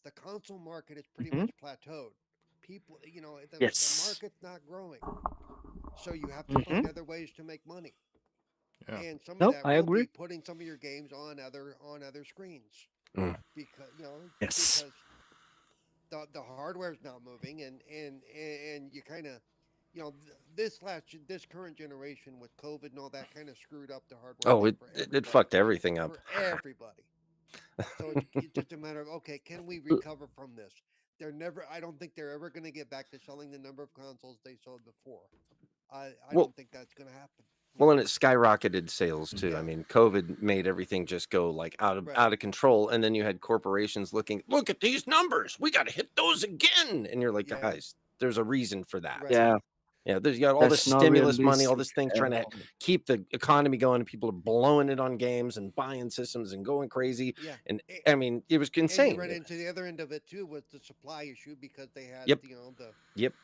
the console market is pretty Mhm. much plateaued. People, the Yes. market's not growing, so you have to Hmm. find other ways to make money, yeah. and some of No, that I will agree. be putting some of your games on other screens Mm. because Yes. because the hardware's not moving and you kind of this current generation with COVID and all that kind of screwed up the hardware Oh, thing it fucked everything up. for everybody. So it's just a matter of okay, can we recover from this? I don't think they're ever going to get back to selling the number of consoles they sold before. I Well, don't think that's going to happen. well, and it skyrocketed sales too. I Yeah, mean, COVID made everything just go like right. out of control, and then you had corporations looking, look at these numbers, we got to hit those again, and you're like, Yeah, guys, there's a reason for that. right. Yeah, Yeah, there's you got all this that's not stimulus money, all realistic this thing at trying to all. keep the economy going, and people are blowing it on games and buying systems and going crazy. Yeah. And I mean, it was And you insane. run into the other end of it too with the supply issue because they had Yep, the yep.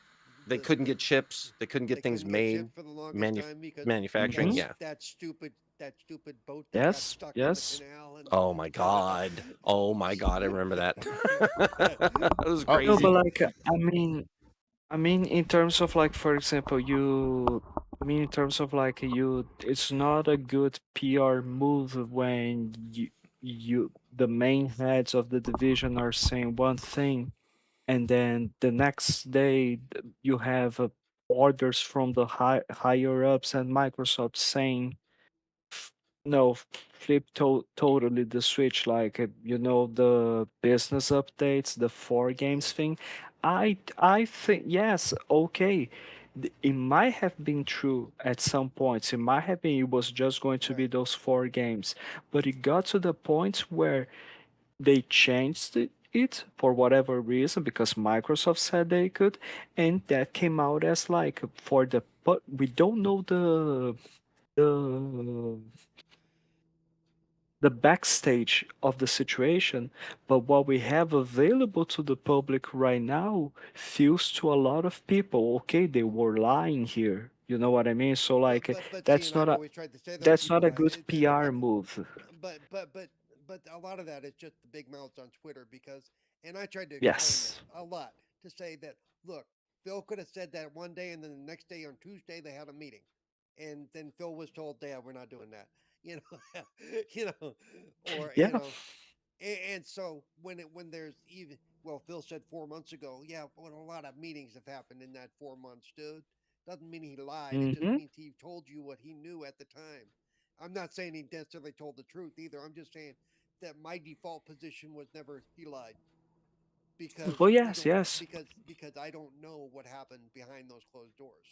They the couldn't the get chips. They couldn't get they things couldn't get made. shipped for the longest Manu- time because manufacturing. Hmm. Yeah. that stupid boat that got Yes, stuck in the yes. canal and Oh my god. Oh my god. I remember that. That was Oh, No, but crazy. like I mean, in terms of like, for example, I mean, in terms of like it's not a good PR move when the main heads of the division are saying one thing, and then the next day you have orders from the higher ups and Microsoft saying f- no, flip totally the switch. Like the business updates, the four games thing. I think yes, okay. it might have been true at some points. It might have been it was just going to be Right. those 4 games, but it got to the point where they changed it for whatever reason because Microsoft said they could, and that came out as like for the but we don't know the the backstage of the situation, but what we have available to the public right now feels to a lot of people, okay, they were lying here. You know what I mean? So like But see, that's and not I've a always tried to say those that's not people a that good PR move. but but but but a lot of that is just the big mouths on Twitter because, and I tried to explain that Yes. a lot to say that look, Phil could have said that one day, and then the next day on Tuesday they had a meeting, and then Phil was told, "Yeah, we're not doing that," you know, you know, or Yeah. and so when there's even Phil said 4 months ago, yeah, but a lot of meetings have happened in that 4 months, dude. Doesn't mean he lied. It just Mm-hmm. means he told you what he knew at the time. I'm not saying he necessarily told the truth either. I'm just saying that my default position was never he lied because Oh we yes, don't yes. because I don't know what happened behind those closed doors.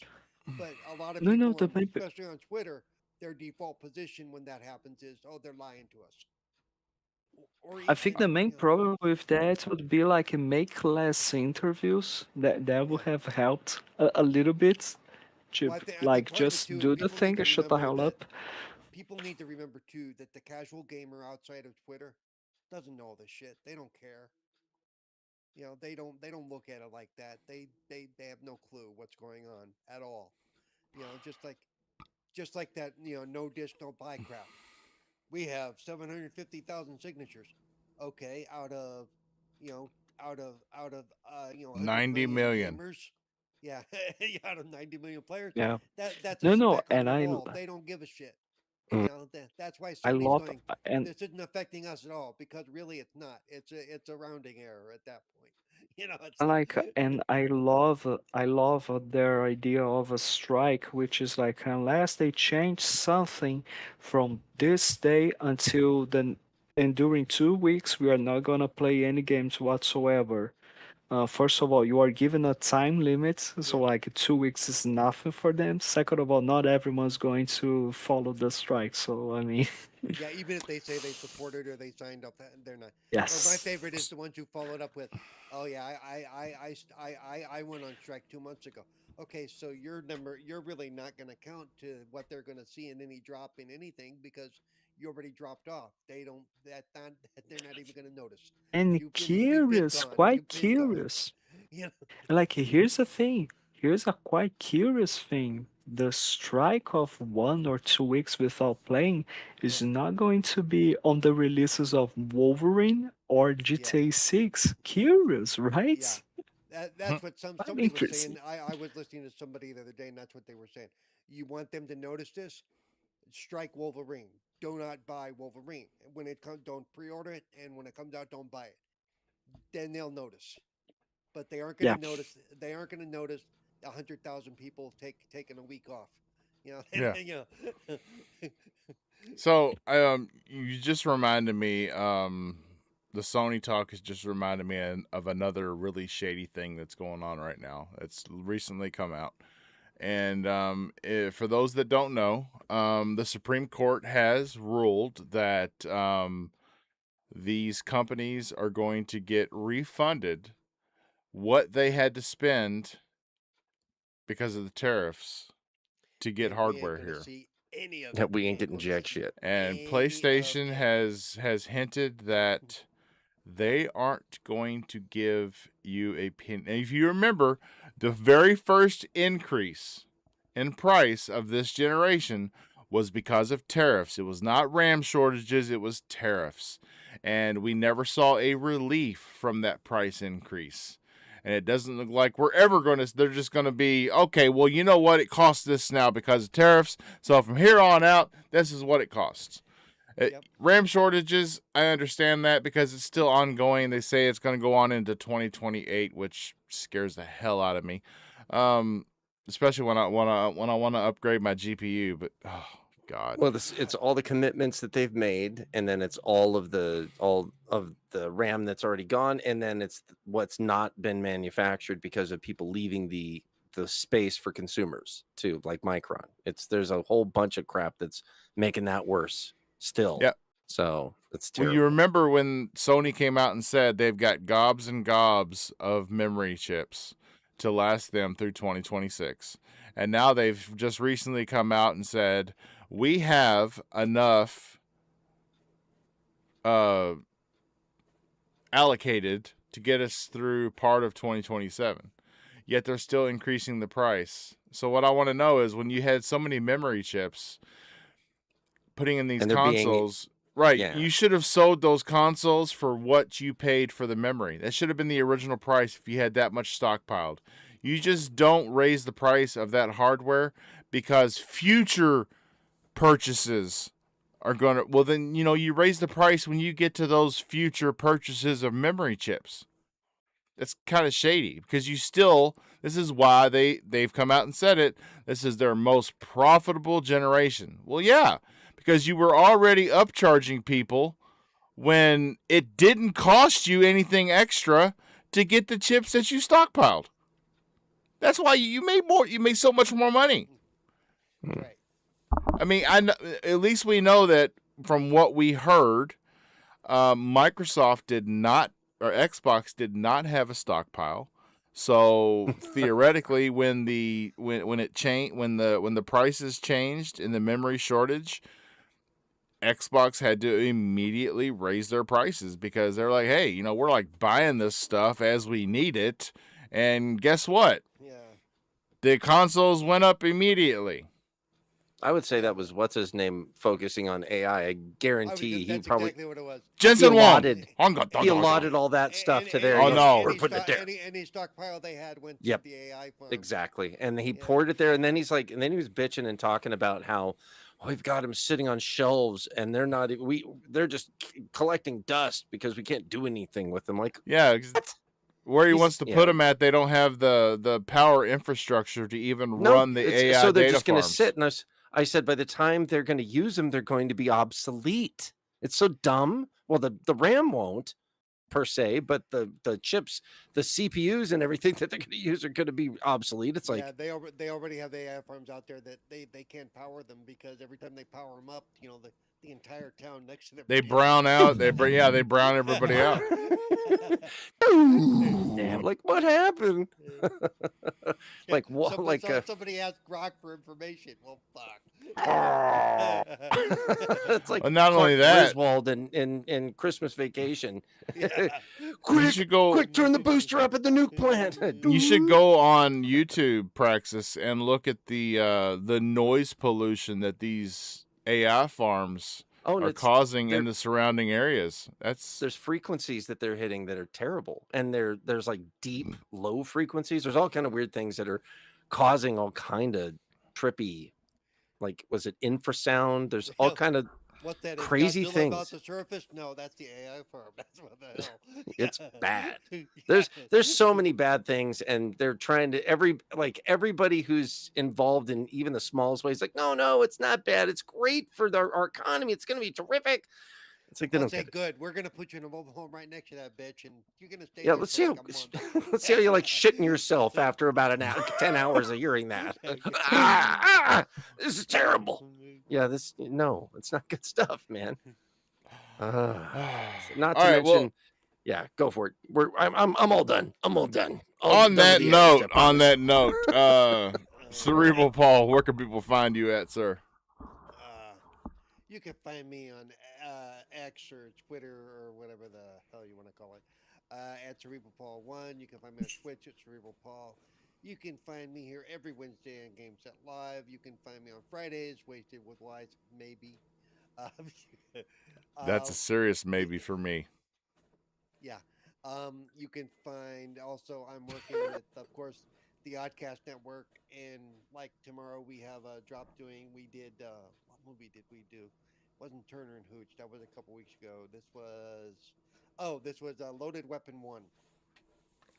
But a lot of No, no, people the on main especially on Twitter, their default position when that happens is, oh, they're lying to us. Or I think the even, main problem with that would be like make less interviews. That would yeah. have helped a little bit to Well, I think like part of it just too is do the people need thing to and shut the remember hell that up. people need to remember too that the casual gamer outside of Twitter doesn't know this shit. They don't care. They don't look at it like that. They have no clue what's going on at all. Just like that, no dish, no pie crap. We have 750,000 signatures. Okay, you know, out of 100 90 million million. gamers. Yeah, out of 90 million players. Yeah. That's a No, no, speck on and the wall. They don't give a shit. Mm. That's why I Sony's love going. and This isn't affecting us at all because really it's not. It's a rounding error at that point. It's I like like and I love their idea of a strike, which is like unless they change something from this day until then, and during 2 weeks we are not gonna play any games whatsoever. First of all, you are given a time limit, so yep. like 2 weeks is nothing for them. Second of all, not everyone's going to follow the strike, so I mean, Yeah, even if they say they supported or they signed up, they're not. Or my yes. favorite is the ones who followed up with, "Oh yeah, I went on strike 2 months ago." Okay, so your number, you're really not going to count to what they're going to see in any drop in anything because you already dropped off. They don't that not they're not even going to notice. And You've been curious, gone. quite You've been gone. curious. You know. Like, here's the thing. Here's a quite curious thing. The strike of 1 or 2 weeks without playing Yeah, is not going to be on the releases of Wolverine or yeah, GTA 6. Curious, yeah. right? That's what I'm somebody was saying. interested. I was listening to somebody the other day, and that's what they were saying. You want them to notice this? Strike Wolverine. Do not buy Wolverine. When it comes, don't pre-order it, and when it comes out, don't buy it. Then they'll notice. But they aren't going to Yeah. notice. They aren't going to notice 100,000 people taking a week off. Yeah. Know. So, you just reminded me, the Sony talk has just reminded me of another really shady thing that's going on right now. It's recently come out. And for those that don't know, the Supreme Court has ruled that these companies are going to get refunded what they had to spend because of the tariffs to get And we ain't hardware going to here. see any of Yeah, it. we We ain't ain't getting going to jack see shit. And any of PlayStation it. has hinted that they aren't going to give you a pin. And if you remember, the very first increase in price of this generation was because of tariffs. It was not RAM shortages, it was tariffs. And we never saw a relief from that price increase. And it doesn't look like we're ever going to, they're just going to be, okay, well, you know what? It costs this now because of tariffs. So from here on out, this is what it costs. Yep. RAM shortages, I understand that because it's still ongoing. They say it's going to go on into 2028, which scares the hell out of me. Um, Especially when I want to upgrade my GPU. But oh god, Well, it's all the commitments that they've made, and then it's all of the RAM that's already gone, and then it's what's not been manufactured because of people leaving the the space for consumers too, like Micron. There's a whole bunch of crap that's making that worse still. Yeah. So it's Well, terrible. you remember when Sony came out and said they've got gobs and gobs of memory chips to last them through 2026. And now they've just recently come out and said, we have enough allocated to get us through part of 2027. Yet they're still increasing the price. So what I want to know is when you had so many memory chips putting in these And they're being- consoles, right, Yeah. you should have sold those consoles for what you paid for the memory. That should have been the original price if you had that much stockpiled. You just don't raise the price of that hardware because future purchases are going to, well, then, you raise the price when you get to those future purchases of memory chips. That's kind of shady because this is why they've come out and said it. This is their most profitable generation. Well, yeah, because you were already upcharging people when it didn't cost you anything extra to get the chips that you stockpiled. That's why you made more. You made so much more money. Right. I mean, at least we know that from what we heard, Microsoft did not, or Xbox did not have a stockpile. So theoretically, when the prices changed in the memory shortage, Xbox had to immediately raise their prices because they're like, hey, we're like buying this stuff as we need it, and guess what? Yeah. The consoles went up immediately. I would say that was what's his name focusing on AI. I guarantee he That's probably exactly what it was. Jensen Wong. He allotted all that stuff to there. Oh, no. We're putting it there. Any stockpile they had went to Yep. the AI farm. Exactly. And he poured it there, and then he was bitching and talking about how we've got them sitting on shelves and they're just collecting dust because we can't do anything with them. Like, yeah, where he wants to yeah. put them at, they don't have the power infrastructure to even run the AI so they're data just going to farms. sit. And I said, by the time they're going to use them, they're going to be obsolete. It's so dumb. Well, the RAM won't per se, but the chips, the CPUs and everything that they're going to use are going to be obsolete. It's like, they already have AI farms out there that they can't power them because every time they power them up, the entire town next to them, they brown out. They brown everybody out. like, what happened? Like what? Somebody asked Grok for information. Well, fuck. It's like Well, not only that, Griswold in Christmas Vacation. Yeah. Quick, turn the booster up at the nuke plant. You should go on YouTube, Praxis, and look at the noise pollution that these AI farms are causing in the surrounding areas. There's frequencies that they're hitting that are terrible, and there's like deep low frequencies. There's all kind of weird things that are causing all kind of trippy, like, was it infrasound? There's all kind of what that crazy Godzilla things about the surface. No, that's the AI farm. That's what the hell. It's bad. There's so many bad things, and they're trying to everybody who's involved in even the smallest ways, like, no, it's not bad. It's great for our economy. It's going to be terrific. It's like they don't get it. Good. We're gonna put you in a mobile home right next to that bitch, and you're gonna stay. Yeah, there let's for see like how a month. let's see how you like shitting yourself after about 10 hours of hearing that. This is terrible. Yeah, it's not good stuff, man. Not to mention, yeah, go for it. I'm all done. I'm all done. On that note, Cerebral Paul, where can people find you at, sir? You can find me on X or Twitter or whatever the hell you want to call it. At Cerebral Paul 1. You can find me on Twitch at Cerebral Paul. You can find me here every Wednesday on Game Set Live. You can find me on Fridays, Wasted with Wise, maybe. That's a serious maybe for me. Yeah. You can find also, I'm working with, of course, the Oddcast Network, and like tomorrow we have a drop doing. We did what movie did we do? Wasn't Turner and Hooch? That was a couple weeks ago. This was Loaded Weapon 1.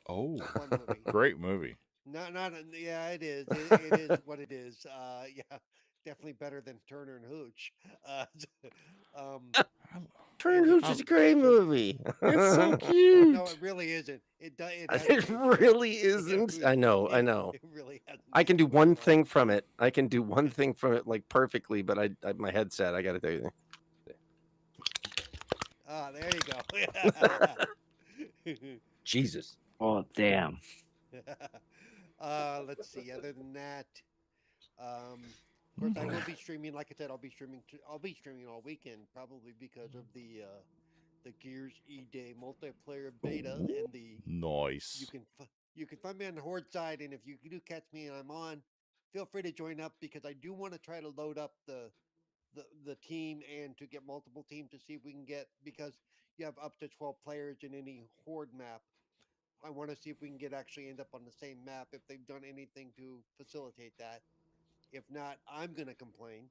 Oh, one movie. Great movie. Yeah, it is. It is what it is. Yeah, definitely better than Turner and Hooch. Turn Hooch is a great movie. It's so cute. No, it really isn't. It does. It really isn't. I know. It really hasn't. I can do aged one well at all. thing from it. I can do one thing from it like perfectly, but I my headset. I got to tell you. Ah, there you go. Jesus. Oh damn. Let's see. Other than that, of course, I will be streaming. Like I said, I'll be streaming. I'll be streaming all weekend, probably because of the Gears E-Day multiplayer beta and the Nice. you can find me on the Horde side, and if you do catch me and I'm on, feel free to join up because I do want to try to load up the team and to get multiple teams to see if we can get, because you have up to 12 players in any Horde map. I want to see if we can actually end up on the same map if they've done anything to facilitate that. If not, I'm gonna complain.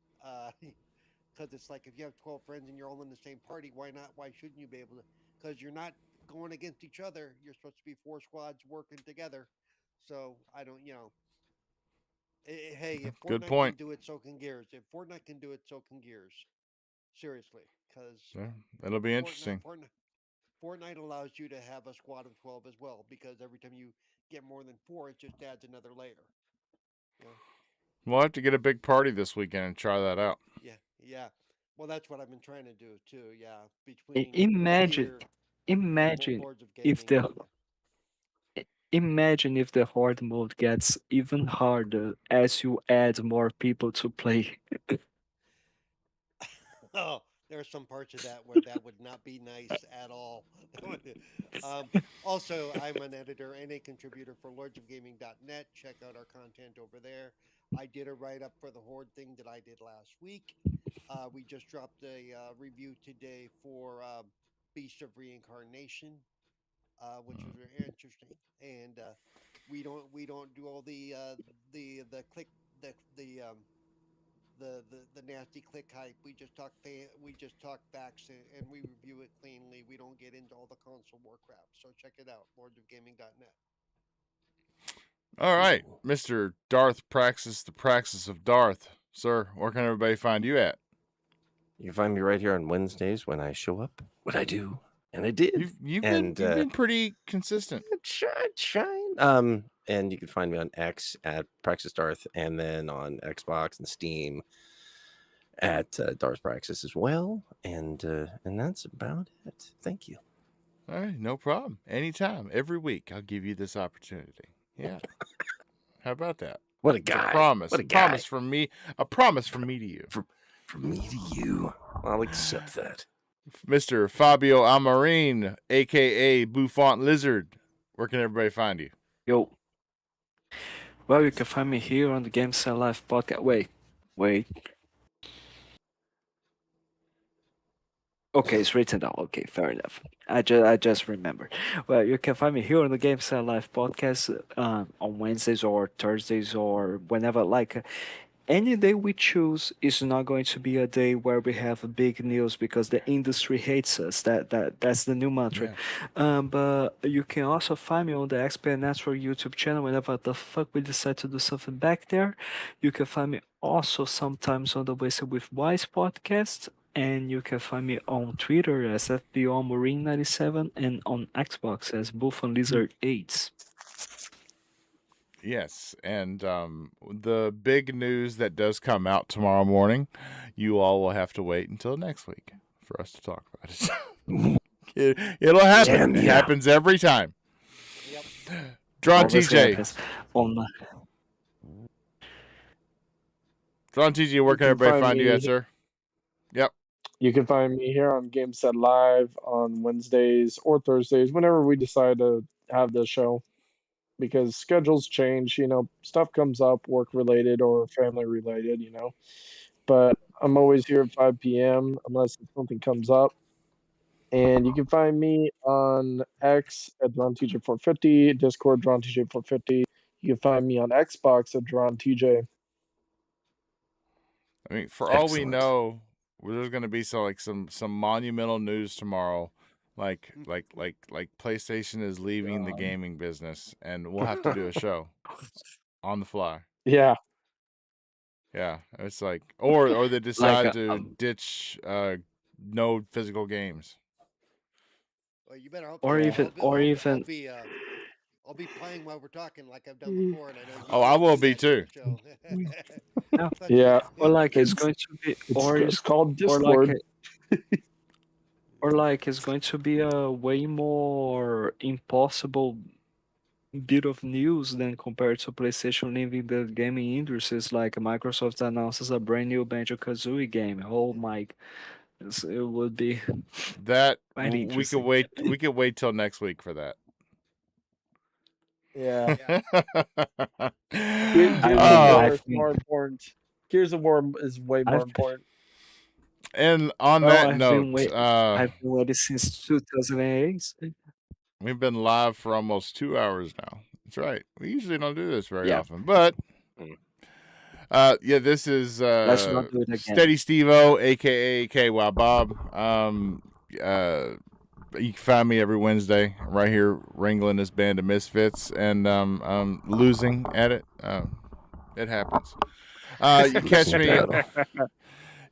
Because it's like if you have 12 friends and you're all in the same party, why not? Why shouldn't you be able to? Because you're not going against each other. You're supposed to be 4 squads working together. So I don't, hey, if Good Fortnite point. can do it, so can Gears. If Fortnite can do it, so can Gears. Seriously, because Yeah, it'll be interesting. Fortnite allows you to have a squad of 12 as well, because every time you get more than 4, it just adds another layer. Yeah. We'll have to get a big party this weekend and try that out. Yeah. Well, that's what I've been trying to do too. Yeah, between Imagine, here, imagine Lords of if Gaming. imagine if the horde mode gets even harder as you add more people to play. Oh, there are some parts of that where that would not be nice at all. Also, I'm an editor and a contributor for lordsofgaming.net. Check out our content over there. I did a write up for the Horde thing that I did last week. We just dropped a review today for Beast of Reincarnation, which was very interesting. And we don't do all the click the nasty click hype. We just talk facts, and we review it cleanly. We don't get into all the console war crap. So check it out, lordsofgaming.net. All right, Mr. Darth Praxis, the Praxis of Darth. Sir, where can everybody find you at? You can find me right here on Wednesdays when I show up. What I do, and I did. You've And, been pretty consistent. Shine. And you can find me on X at Praxis Darth, and then on Xbox and Steam at Darth Praxis as well. And that's about it. Thank you. All right, no problem. Anytime, every week, I'll give you this opportunity. Yeah. How about that? What a It's a guy! promise. What a A guy! promise from me. A promise from me to you. From me to you. I'll accept that. Mr. Fabio Amarin, aka Bouffant Lizard. Where can everybody find you? Yo. Well, you can find me here on the Game Cell Live podcast. Wait. Okay, it's written down. Okay, fair enough. I just remembered. Well, you can find me here on the Game Cell Live podcast on Wednesdays or Thursdays or whenever. Like any day we choose is not going to be a day where we have big news because the industry hates us. That's the new mantra. But you can also find me on the XP Natural YouTube channel whenever the fuck we decide to do something back there. You can find me also sometimes on the Wasted with Wise podcast. And you can find me on Twitter as FBOMarine97 and on Xbox as BuffandLizard8. Yes, and the big news that does come out tomorrow morning, you all will have to wait until next week for us to talk about it. It'll happen. Damn, It yeah. happens every time. Yep. Drawn Always TJ. happens on Drawn TJ, where You can can everybody find find you me- at, sir? Yep. You can find me here on Game Set Live on Wednesdays or Thursdays, whenever we decide to have the show. Because schedules change, stuff comes up, work related or family related, But I'm always here at 5 p.m. unless something comes up. And you can find me on X at DrawnTJ450, Discord DrawnTJ450. You can find me on Xbox at DrawnTJ. I mean, for all we Excellent. know, there's going to be some monumental news tomorrow, like PlayStation is leaving the God. gaming business, and we'll have to do a show on the fly. Yeah. Yeah, it's like, or they decide Like, to ditch no physical games. Well, you better hope. Or so. even- I'll or be- even- I'll be playing while we're talking, like I've done before, and I know you. Oh, I guys will do be that too. So. Yeah. Fuck Yeah. you. Or like it's It's- going to be, It's or just called or Discord. like it's going to be a way more impossible bit of news than compared to PlayStation leaving the gaming industries. Like Microsoft announces a brand new Banjo-Kazooie game. Oh my, it would be That quite we could interesting. wait. We could wait till next week for that. Yeah. Yeah. Gears of Oh, War I is think- more important. Gears of War is way more I've- important. and on Well, that I've note, been waiting since 2008. we've been live for almost 2 hours now. That's right. We usually don't do this very Yeah. often, but Mm. yeah, this is Let's not do it again. Steady Steve-O, aka KY Bob. You can find me every Wednesday right here wrangling this band of misfits and losing at it. It happens. You catch Losing me. battle.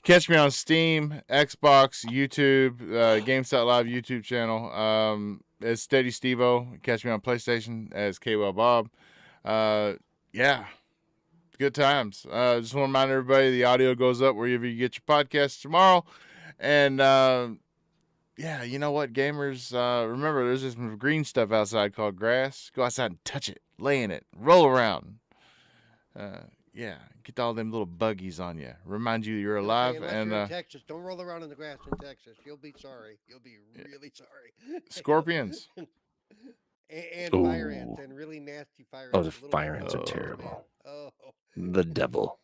Catch me on Steam, Xbox, YouTube, GameStop Live YouTube channel. As Steady Steve-O. Catch me on PlayStation as KY Bob. Yeah, good times. Just want to remind everybody the audio goes up wherever you get your podcasts tomorrow. And yeah, you know what, gamers? Remember, there's this green stuff outside called grass. Go outside and touch it, lay in it, roll around. Yeah, get all them little buggies on you. Remind you you're alive. Unless And you're in Texas, don't roll around in the grass in Texas. You'll be sorry. You'll be really sorry. scorpions. and fire ants, and really nasty fire ants. Oh, the little fire ants are bad. terrible. Oh. The devil.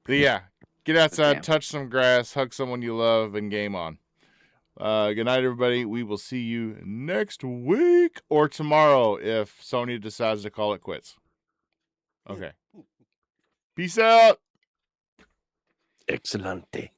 But yeah, get outside, Okay. touch some grass, hug someone you love, and game on. Good night, everybody. We will see you next week or tomorrow if Sony decides to call it quits. Okay. Peace out. Excelente.